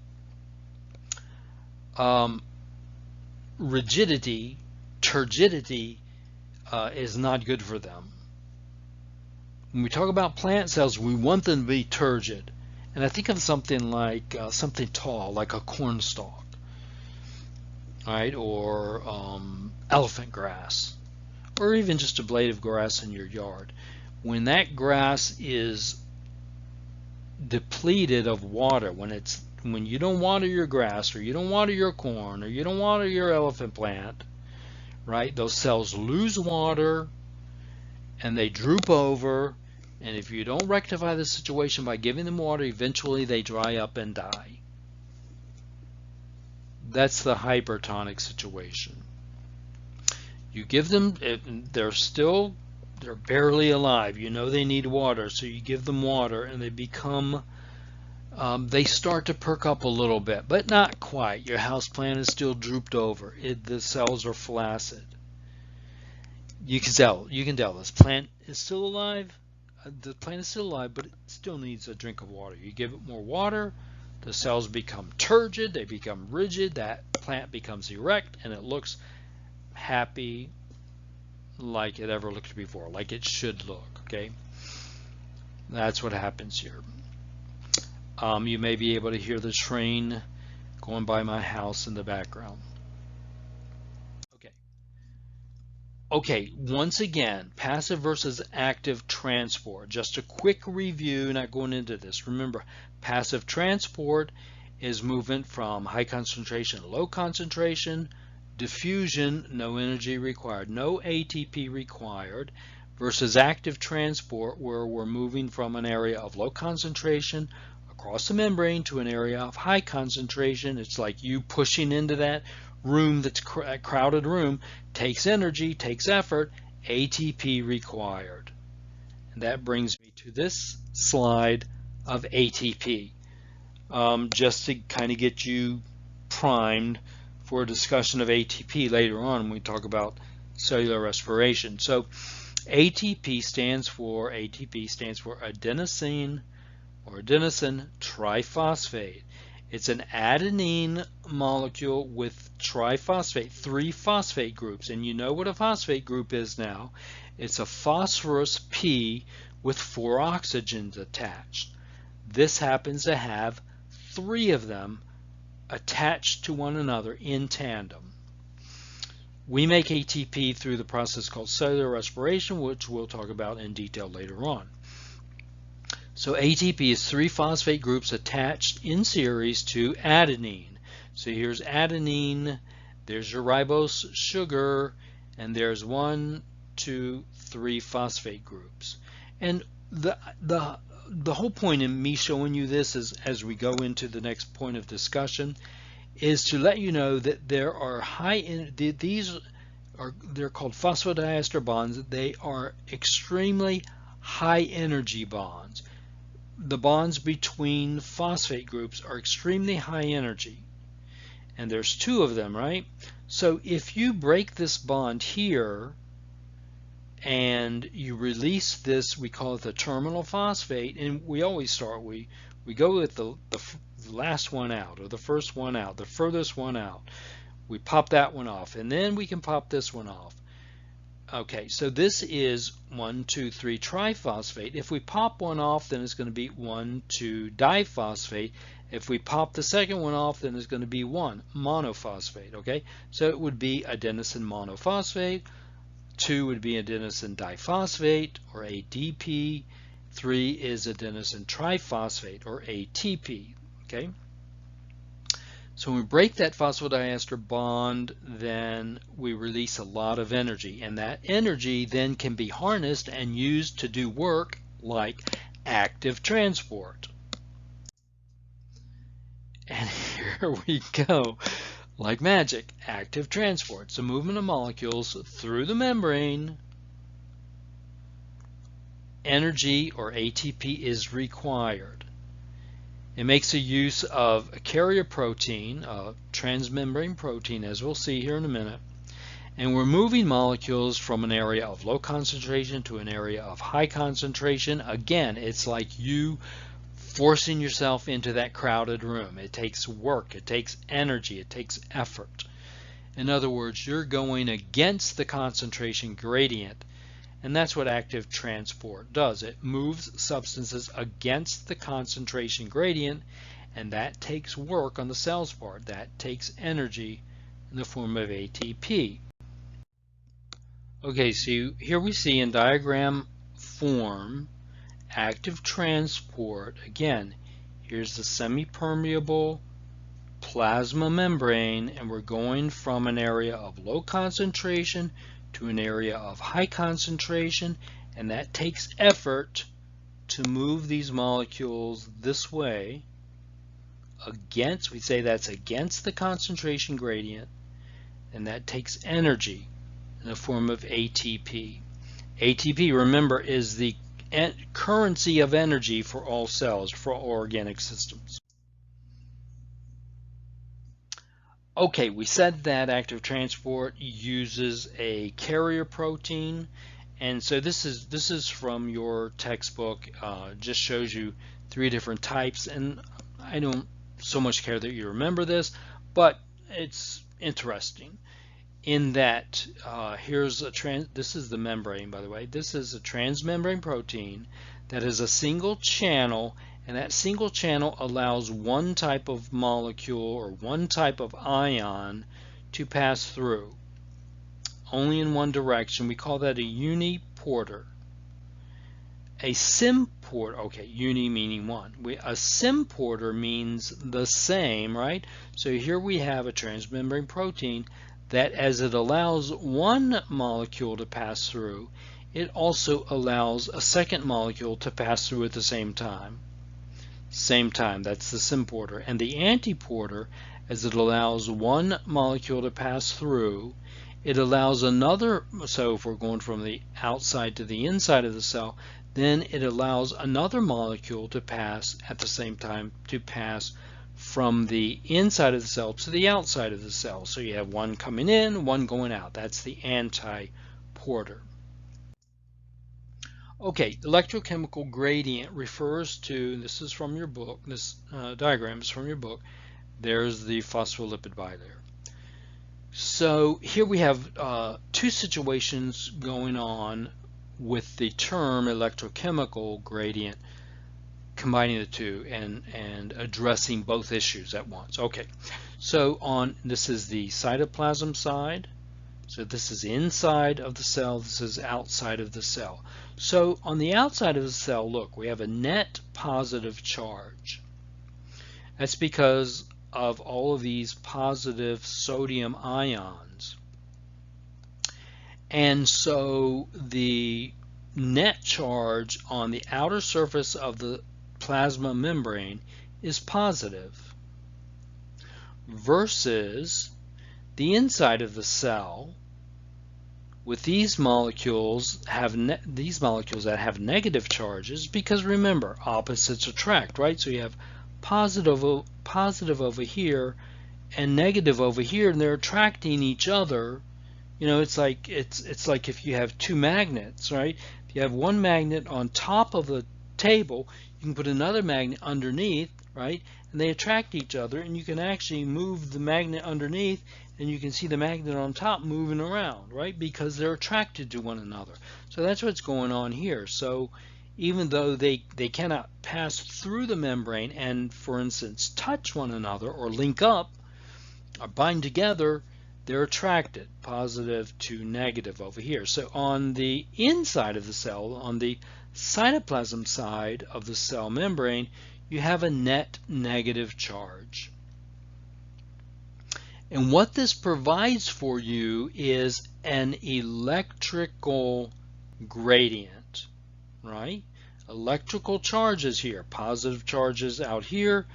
rigidity, turgidity is not good for them. When we talk about plant cells, we want them to be turgid. And I think of something like something tall, like a corn stalk, right? Or elephant grass, or even just a blade of grass in your yard. when that grass is depleted of water, when you don't water your grass, or you don't water your corn, or you don't water your elephant plant, right? Those cells lose water and they droop over, and if you don't rectify the situation by giving them water, eventually they dry up and die. That's the hypertonic situation. You give them, they're barely alive. You know they need water, so you give them water, and they start to perk up a little bit, but not quite. Your house plant is still drooped over. The cells are flaccid. You can tell this plant is still alive. The plant is still alive, but it still needs a drink of water. You give it more water, the cells become turgid, they become rigid, that plant becomes erect, and it looks happy like it ever looked before, like it should look. Okay, that's what happens here. You may be able to hear the train going by my house in the background. Okay, once again, passive versus active transport. Just a quick review, not going into this. Remember, passive transport is movement from high concentration to low concentration, diffusion, no energy required, no ATP required, versus active transport, where we're moving from an area of low concentration across the membrane to an area of high concentration. It's like you pushing into that room, that's a crowded room, takes energy, takes effort, ATP required. And that brings me to this slide of ATP, just to kind of get you primed for a discussion of ATP later on when we talk about cellular respiration. So ATP stands for adenosine or adenosine triphosphate. It's an adenine molecule with triphosphate, 3 phosphate groups. And you know what a phosphate group is now. It's a phosphorus P with 4 oxygens attached. This happens to have 3 of them attached to one another in tandem. We make ATP through the process called cellular respiration, which we'll talk about in detail later on. So ATP is 3 phosphate groups attached in series to adenine. So here's adenine, there's your ribose sugar, and there's 1, 2, 3 phosphate groups. And the whole point in me showing you this is, as we go into the next point of discussion, is to let you know that there are they're called phosphodiester bonds. They are extremely high energy bonds. The bonds between phosphate groups are extremely high energy, and there's 2 of them, right? So if you break this bond here and you release this, we call it the terminal phosphate, and we always start, we go with the last one out, or the first one out, the furthest one out. We pop that one off, and then we can pop this one off. Okay, so this is 1, 2, 3 triphosphate. If we pop one off, then it's going to be 1, 2 diphosphate. If we pop the second one off, then it's going to be 1 monophosphate. Okay, so it would be adenosine monophosphate. 2 would be adenosine diphosphate, or ADP. 3 is adenosine triphosphate, or ATP. Okay. So when we break that phosphodiester bond, then we release a lot of energy, and that energy then can be harnessed and used to do work like active transport. And here we go, like magic, active transport. So movement of molecules through the membrane, energy or ATP is required. It makes a use of a carrier protein, a transmembrane protein, as we'll see here in a minute. And we're moving molecules from an area of low concentration to an area of high concentration. Again, it's like you forcing yourself into that crowded room. It takes work, it takes energy, it takes effort. In other words, you're going against the concentration gradient. And that's what active transport does. It moves substances against the concentration gradient, and that takes work on the cell's part. That takes energy in the form of ATP. Okay, so here we see in diagram form active transport. Again, here's the semi-permeable plasma membrane, and we're going from an area of low concentration to an area of high concentration, and that takes effort to move these molecules this way against, we say that's against the concentration gradient, and that takes energy in the form of ATP. ATP, remember, is the currency of energy for all cells, for all organic systems. Okay, we said that active transport uses a carrier protein, and so this is from your textbook. Just shows you 3 different types, and I don't so much care that you remember this, but it's interesting in that here's a this is the membrane, by the way. This is a transmembrane protein that has a single channel, and that single channel allows one type of molecule or one type of ion to pass through, only in one direction. We call that a uniporter. A symporter, okay, uni meaning one. A symporter means the same, right? So here we have a transmembrane protein that, as it allows one molecule to pass through, it also allows a second molecule to pass through at the same time. That's the symporter. And the antiporter, as it allows one molecule to pass through, it allows another, so if we're going from the outside to the inside of the cell, then it allows another molecule to pass at the same time, to pass from the inside of the cell to the outside of the cell. So you have one coming in, one going out. That's the antiporter. Okay, electrochemical gradient refers to, this is from your book, this diagram is from your book. There's the phospholipid bilayer. So here we have 2 situations going on with the term electrochemical gradient, combining the two and addressing both issues at once. Okay, so this is the cytoplasm side. So this is inside of the cell, this is outside of the cell. So on the outside of the cell, look, we have a net positive charge. That's because of all of these positive sodium ions. And so the net charge on the outer surface of the plasma membrane is positive, versus the inside of the cell with these molecules that have negative charges, because remember, opposites attract, right? So you have positive over here and negative over here, and they're attracting each other. You know, it's like if you have 2 magnets, right? If you have one magnet on top of the table, you can put another magnet underneath, right? And they attract each other, and you can actually move the magnet underneath, and you can see the magnet on top moving around, right? Because they're attracted to one another. So that's what's going on here. So even though they cannot pass through the membrane and, for instance, touch one another or link up or bind together, they're attracted, positive to negative over here. So on the inside of the cell, on the cytoplasm side of the cell membrane, you have a net negative charge. And what this provides for you is an electrical gradient, right? Electrical charges here, positive charges out here,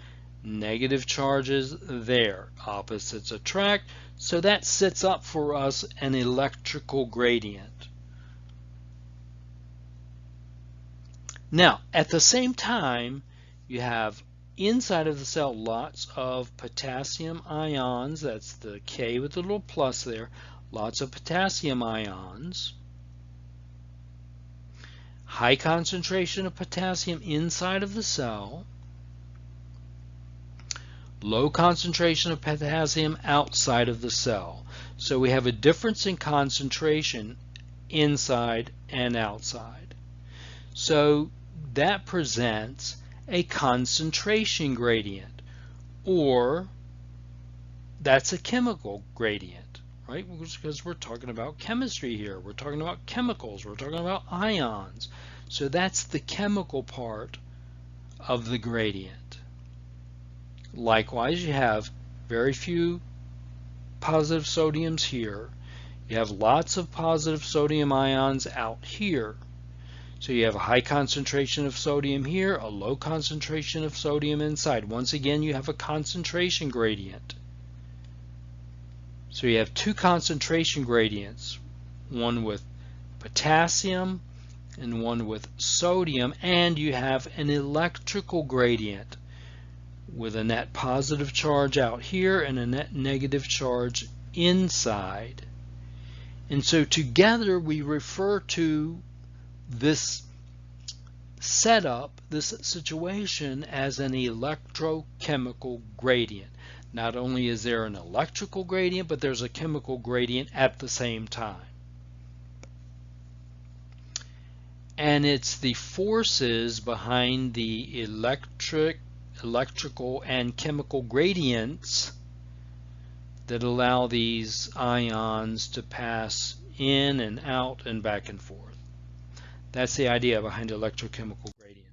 negative charges there, opposites attract. So that sets up for us an electrical gradient. Now, at the same time, you have inside of the cell lots of potassium ions. That's the K with the little plus there. Lots of potassium ions. High concentration of potassium inside of the cell. Low concentration of potassium outside of the cell. So we have a difference in concentration inside and outside. So that presents a concentration gradient, or that's a chemical gradient, right? Because we're talking about chemistry here. We're talking about chemicals. We're talking about ions. So that's the chemical part of the gradient. Likewise, you have very few positive sodiums here. You have lots of positive sodium ions out here. So you have a high concentration of sodium here, a low concentration of sodium inside. Once again, you have a concentration gradient. So you have two concentration gradients, one with potassium and one with sodium, and you have an electrical gradient with a net positive charge out here and a net negative charge inside. And so together we refer to this setup, this situation, as an electrochemical gradient. Not only is there an electrical gradient, but there's a chemical gradient at the same time. And it's the forces behind the electrical and chemical gradients that allow these ions to pass in and out and back and forth. That's the idea behind electrochemical gradient.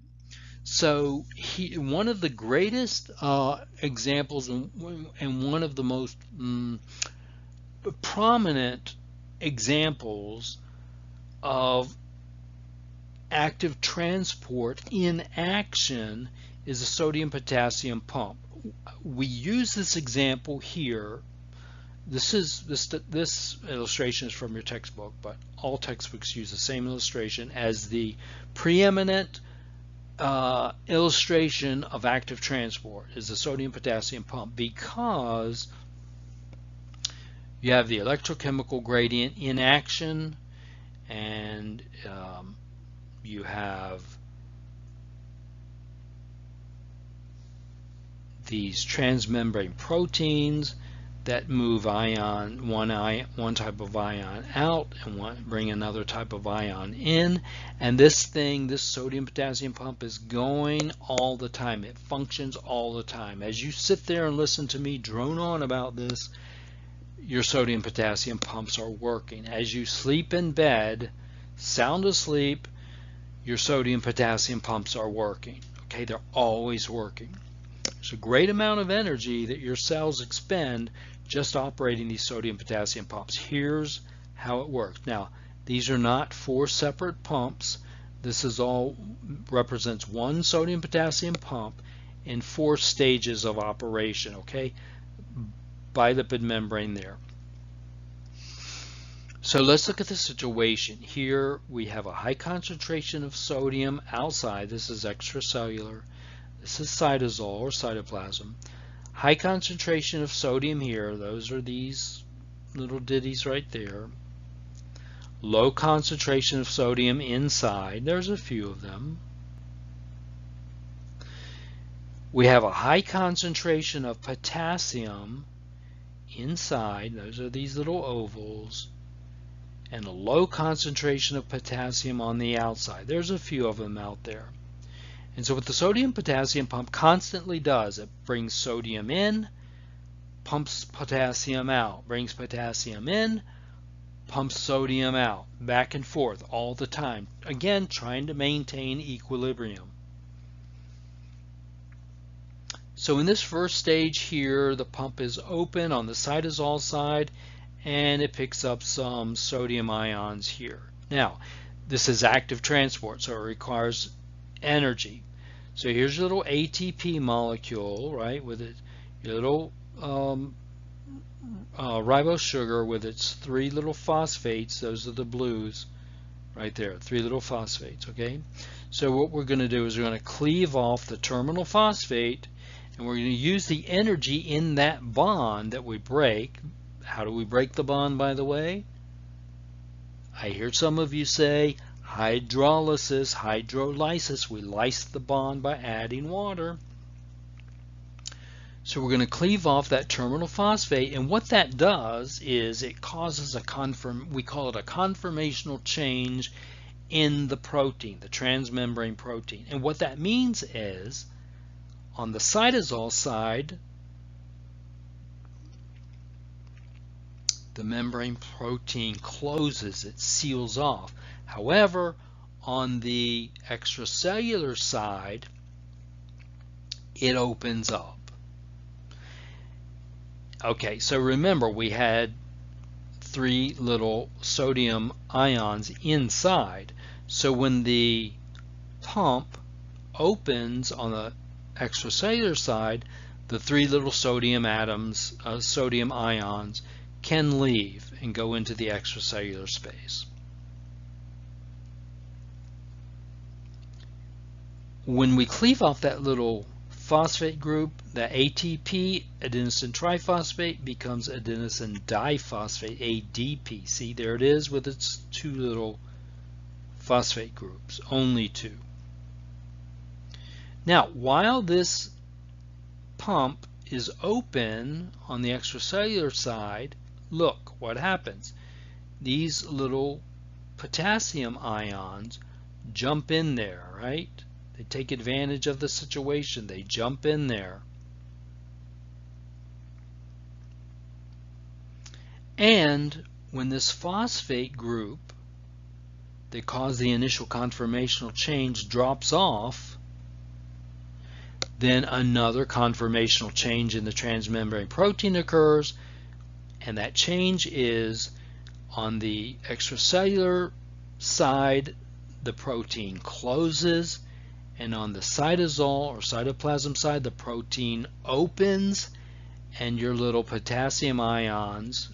So one of the greatest examples and one of the most prominent examples of active transport in action is a sodium-potassium pump. We use this example here. This illustration is from your textbook, but all textbooks use the same illustration as the preeminent illustration of active transport is the sodium-potassium pump, because you have the electrochemical gradient in action, and you have these transmembrane proteins that move one type of ion out and bring another type of ion in. And this sodium potassium pump is going all the time. It functions all the time. As you sit there and listen to me drone on about this, your sodium potassium pumps are working. As you sleep in bed, sound asleep, your sodium potassium pumps are working. Okay, they're always working. There's a great amount of energy that your cells expend just operating these sodium potassium pumps. Here's how it works. Now, these are not 4 separate pumps. This is all represents one sodium potassium pump in 4 stages of operation, okay? Bilipid membrane there. So let's look at the situation. Here we have a high concentration of sodium outside. This is extracellular. This is cytosol or cytoplasm. High concentration of sodium here. Those are these little ditties right there. Low concentration of sodium inside. There's a few of them. We have a high concentration of potassium inside. Those are these little ovals. And a low concentration of potassium on the outside. There's a few of them out there. And so what the sodium potassium pump constantly does, it brings sodium in, pumps potassium out, brings potassium in, pumps sodium out, back and forth all the time. Again, trying to maintain equilibrium. So in this first stage here, the pump is open on the cytosol side, and it picks up some sodium ions here. Now, this is active transport, so it requires energy. So here's your little ATP molecule, right, with it, your little ribose sugar with its 3 little phosphates. Those are the blues right there, 3 little phosphates, okay? So what we're going to do is we're going to cleave off the terminal phosphate, and we're going to use the energy in that bond that we break. How do we break the bond, by the way? I hear some of you say hydrolysis, hydrolysis. We lyse the bond by adding water. So we're going to cleave off that terminal phosphate, and what that does is it causes we call it a conformational change in the protein, the transmembrane protein. And what that means is on the cytosol side, the membrane protein closes, it seals off. However, on the extracellular side, it opens up. Okay, so remember we had 3 little sodium ions inside. So when the pump opens on the extracellular side, the 3 little sodium atoms, sodium ions, can leave and go into the extracellular space. When we cleave off that little phosphate group, the ATP, adenosine triphosphate, becomes adenosine diphosphate, ADP. See, there it is with its 2 little phosphate groups, only 2. Now, while this pump is open on the extracellular side, look what happens. These little potassium ions jump in there, right? They take advantage of the situation. They jump in there. And when this phosphate group that caused the initial conformational change drops off, then another conformational change in the transmembrane protein occurs, and that change is on the extracellular side, the protein closes, and on the cytosol or cytoplasm side, the protein opens, and your little potassium ions,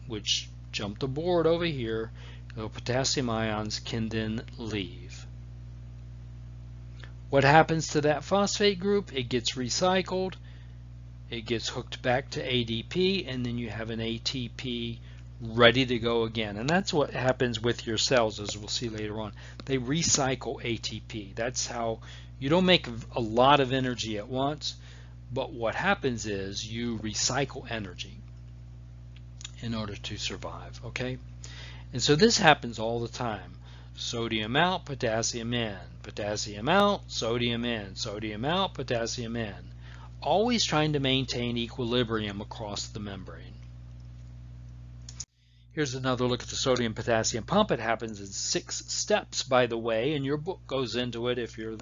which jumped aboard over here, little potassium ions can then leave. What happens to that phosphate group? It gets recycled, it gets hooked back to ADP, and then you have an ATP ready to go again. And that's what happens with your cells, as we'll see later on. They recycle ATP. That's how you don't make a lot of energy at once, but what happens is you recycle energy in order to survive, okay? And so this happens all the time. Sodium out, potassium in, potassium out, sodium in, sodium out, potassium in. Always trying to maintain equilibrium across the membrane. Here's another look at the sodium-potassium pump. It happens in 6 steps, by the way, and your book goes into it if you're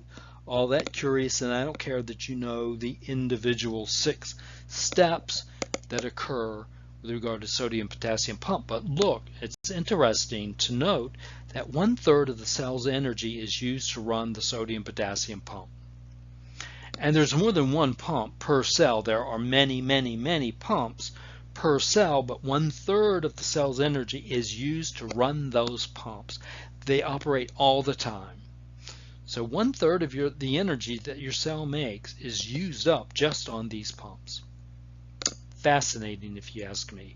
all that curious, and I don't care that you know the individual 6 steps that occur with regard to sodium-potassium pump. But look, it's interesting to note that 1/3 of the cell's energy is used to run the sodium-potassium pump. And there's more than one pump per cell. There are many, many, many pumps per cell, but 1/3 of the cell's energy is used to run those pumps. They operate all the time. So 1/3 of the energy that your cell makes is used up just on these pumps. Fascinating, if you ask me.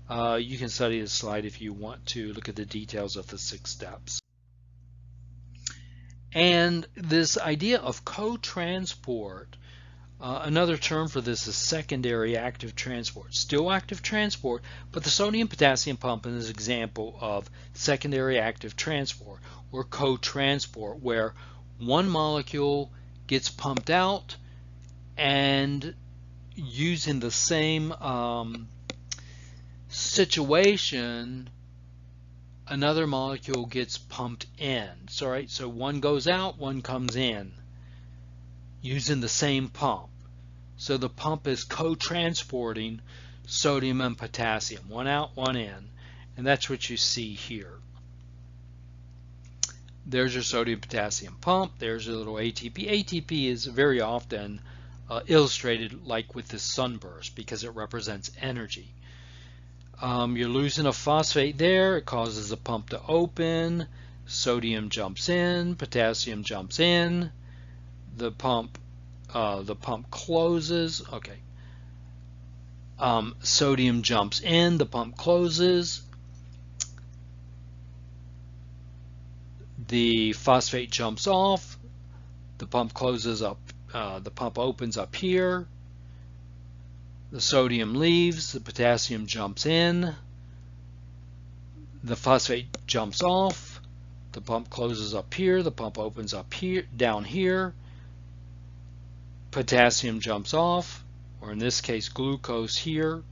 You can study this slide if you want to look at the details of the 6 steps. And this idea of co-transport, another term for this is secondary active transport. Still active transport, but the sodium-potassium pump is an example of secondary active transport or co-transport, where one molecule gets pumped out and using the same situation, another molecule gets pumped in. So, right, so one goes out, one comes in, using the same pump. So the pump is co-transporting sodium and potassium, one out, one in, and that's what you see here. There's your sodium-potassium pump. There's your little ATP. ATP is very often illustrated like with this sunburst because it represents energy. You're losing a phosphate there. It causes the pump to open. Sodium jumps in. Potassium jumps in. The pump closes. Okay. Sodium jumps in. The pump closes. The phosphate jumps off. The pump closes up. The pump opens up here. The sodium leaves. The potassium jumps in. The phosphate jumps off. The pump closes up here. The pump opens up here, down here. Potassium jumps off, or in this case glucose here,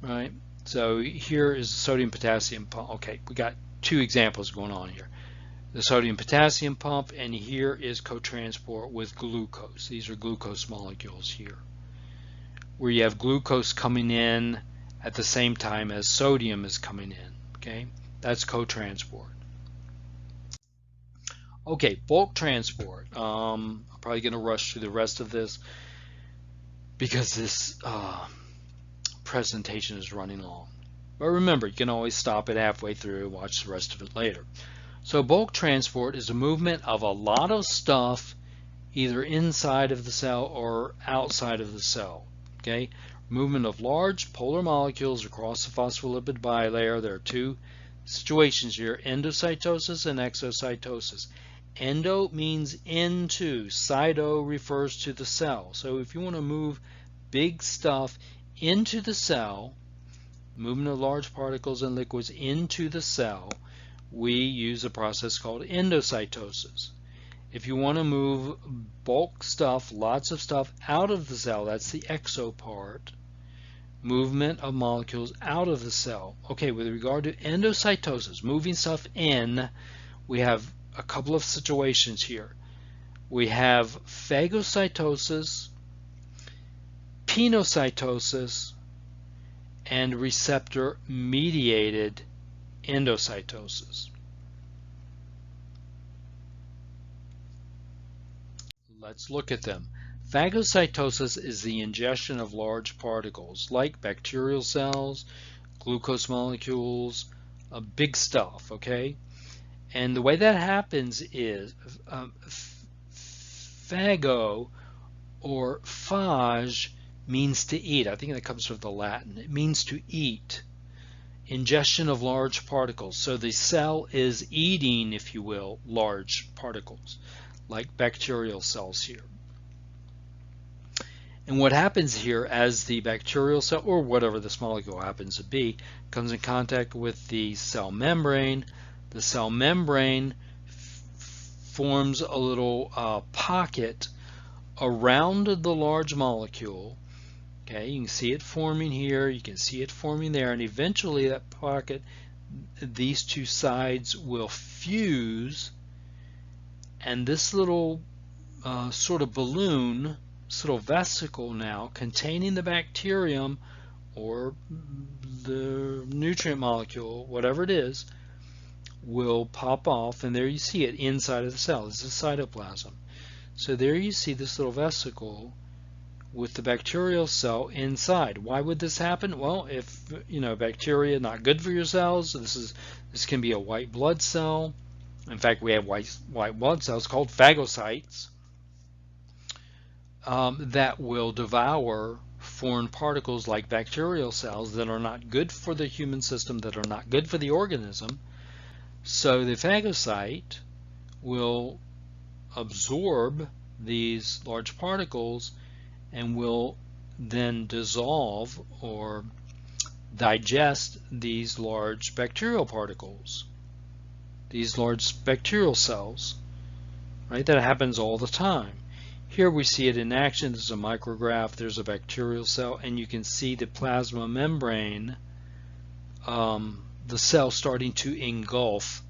right? So here is the sodium potassium pump. Okay, we got 2 examples going on here. the sodium-potassium pump, and here is cotransport with glucose. These are glucose molecules here, where you have glucose coming in at the same time as sodium is coming in. Okay, that's cotransport. Okay, bulk transport. I'm probably going to rush through the rest of this because this presentation is running long. But remember, you can always stop it halfway through and watch the rest of it later. So bulk transport is a movement of a lot of stuff either inside of the cell or outside of the cell. Okay, movement of large polar molecules across the phospholipid bilayer. There are two situations here, endocytosis and exocytosis. Endo means into, cyto refers to the cell. So if you want to move big stuff into the cell, movement of large particles and liquids into the cell, we use a process called endocytosis. If you want to move bulk stuff, lots of stuff out of the cell, that's the exo part, movement of molecules out of the cell. Okay, with regard to endocytosis, moving stuff in, we have a couple of situations here. We have phagocytosis, pinocytosis, and receptor-mediated endocytosis. Let's look at them. Phagocytosis is the ingestion of large particles like bacterial cells, glucose molecules, big stuff, okay? And the way that happens is phago or phage means to eat. I think that comes from the Latin. It means to eat. Ingestion of large particles. So the cell is eating, if you will, large particles, like bacterial cells here. And what happens here as the bacterial cell, or whatever this molecule happens to be, comes in contact with the cell membrane, the cell membrane forms a little pocket around the large molecule. Okay, you can see it forming here, you can see it forming there, and eventually that pocket, these two sides will fuse, and this little sort of balloon, this little vesicle now containing the bacterium or the nutrient molecule, whatever it is, will pop off, and there you see it inside of the cell. This is cytoplasm. So there you see this little vesicle with the bacterial cell inside. Why would this happen? Well, if bacteria not good for your cells, this can be a white blood cell. In fact, we have white blood cells called phagocytes that will devour foreign particles like bacterial cells that are not good for the human system, that are not good for the organism. So the phagocyte will absorb these large particles and will then dissolve or digest these large bacterial particles, these large bacterial cells, right? That happens all the time. Here we see it in action. This is a micrograph. There's a bacterial cell, and you can see the plasma membrane, the cell starting to engulf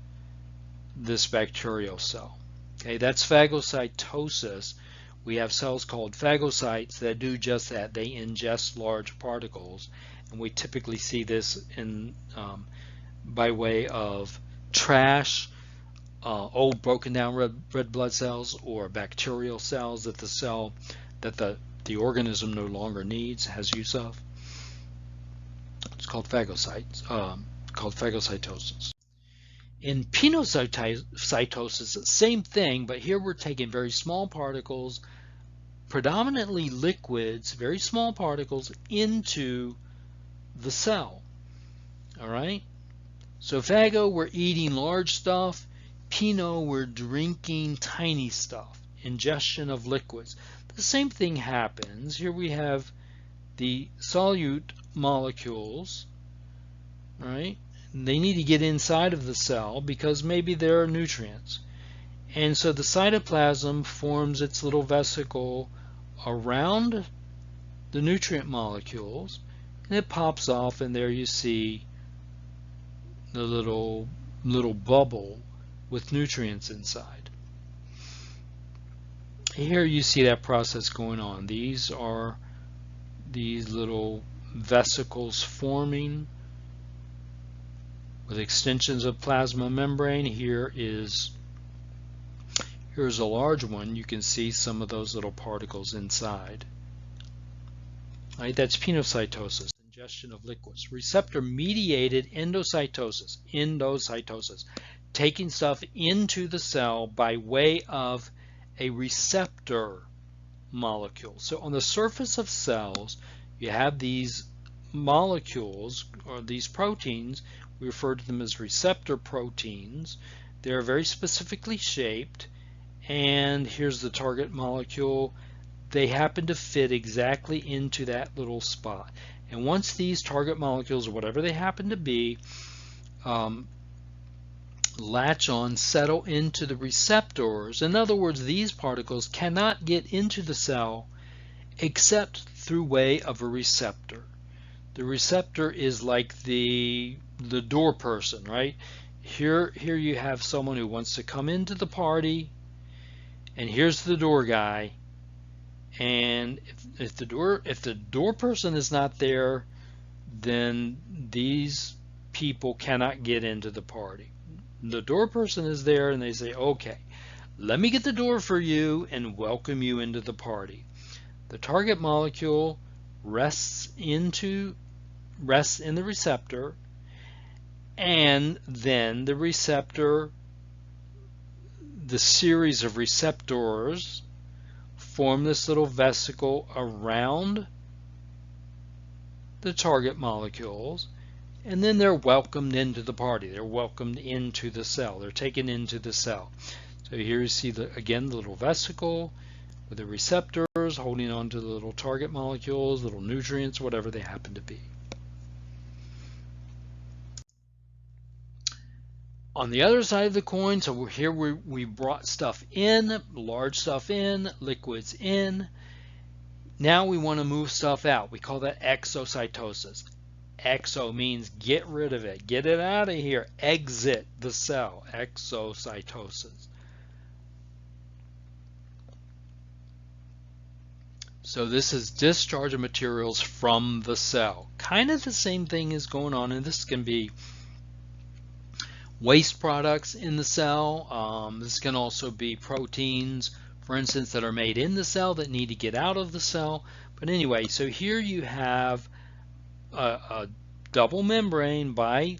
this bacterial cell. Okay, that's phagocytosis. We have cells called phagocytes that do just that. They ingest large particles, and we typically see this in by way of trash, old broken down red blood cells, or bacterial cells that the organism no longer needs, has use of. It's called phagocytes, called phagocytosis. In pinocytosis, same thing, but here we're taking very small particles, predominantly liquids, very small particles, into the cell. All right? So phago, we're eating large stuff. Pino, we're drinking tiny stuff, ingestion of liquids. The same thing happens. Here we have the solute molecules, right? They need to get inside of the cell because maybe there are nutrients. And so the cytoplasm forms its little vesicle around the nutrient molecules, and it pops off, and there you see the little bubble with nutrients inside. Here you see that process going on. These are these little vesicles forming with extensions of plasma membrane. Here's a large one. You can see some of those little particles inside. Right, that's penocytosis, ingestion of liquids. Receptor-mediated endocytosis, taking stuff into the cell by way of a receptor molecule. So on the surface of cells, you have these molecules, or these proteins. We refer to them as receptor proteins. They're very specifically shaped, and here's the target molecule. They happen to fit exactly into that little spot. And once these target molecules, or whatever they happen to be, latch on, settle into the receptors. In other words, these particles cannot get into the cell except through way of a receptor. The receptor is like the door person, right? Here you have someone who wants to come into the party, and here's the door guy. And if the door person is not there, then these people cannot get into the party. The door person is there, and they say, okay, let me get the door for you and welcome you into the party. The target molecule rests in the receptor, and then the receptor, the series of receptors, form this little vesicle around the target molecules, and then they're welcomed into the party. They're welcomed into the cell. They're taken into the cell. So here you see, again, the little vesicle with the receptors holding on to the little target molecules, little nutrients, whatever they happen to be. On the other side of the coin, so here we brought stuff in, large stuff in, liquids in. Now we want to move stuff out. We call that exocytosis. Exo means get rid of it, get it out of here, exit the cell, exocytosis. So this is discharge of materials from the cell. Kind of the same thing is going on, and this can be waste products in the cell. This can also be proteins, for instance, that are made in the cell that need to get out of the cell. But anyway, so here you have a double membrane lipid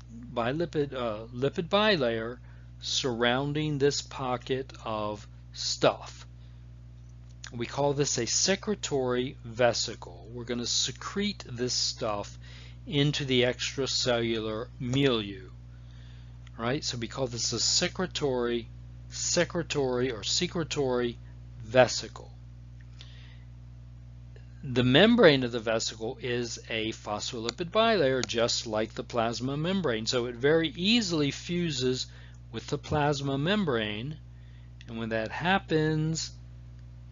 bilayer surrounding this pocket of stuff. We call this a secretory vesicle. We're going to secrete this stuff into the extracellular milieu. Right? So we call this a secretory vesicle. The membrane of the vesicle is a phospholipid bilayer, just like the plasma membrane. So it very easily fuses with the plasma membrane. And when that happens,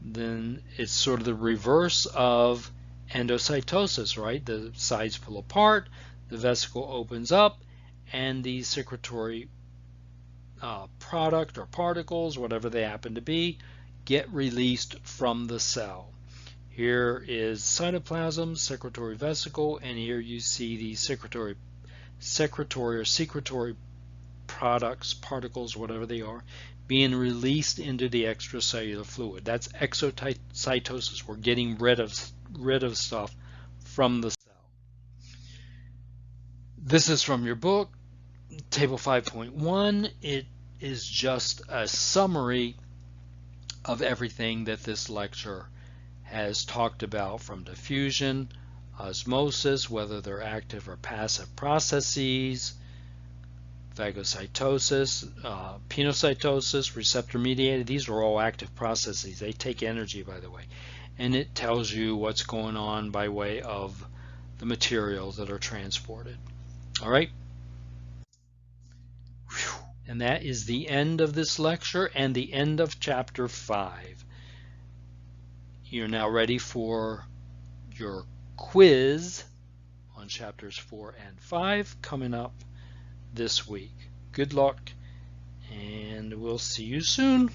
then it's sort of the reverse of endocytosis, right? The sides pull apart, the vesicle opens up, and the secretory product or particles, whatever they happen to be, get released from the cell. Here is cytoplasm, secretory vesicle, and here you see the secretory products, particles, whatever they are, being released into the extracellular fluid. That's exocytosis. We're getting rid of stuff from the cell. This is from your book, Table 5.1. It is just a summary of everything that this lecture has talked about, from diffusion, osmosis, whether they're active or passive processes, phagocytosis, penocytosis, receptor-mediated. These are all active processes. They take energy, by the way. And it tells you what's going on by way of the materials that are transported. All right? Whew. And that is the end of this lecture and the end of Chapter 5. You're now ready for your quiz on Chapters 4 and 5 coming up this week. Good luck and we'll see you soon.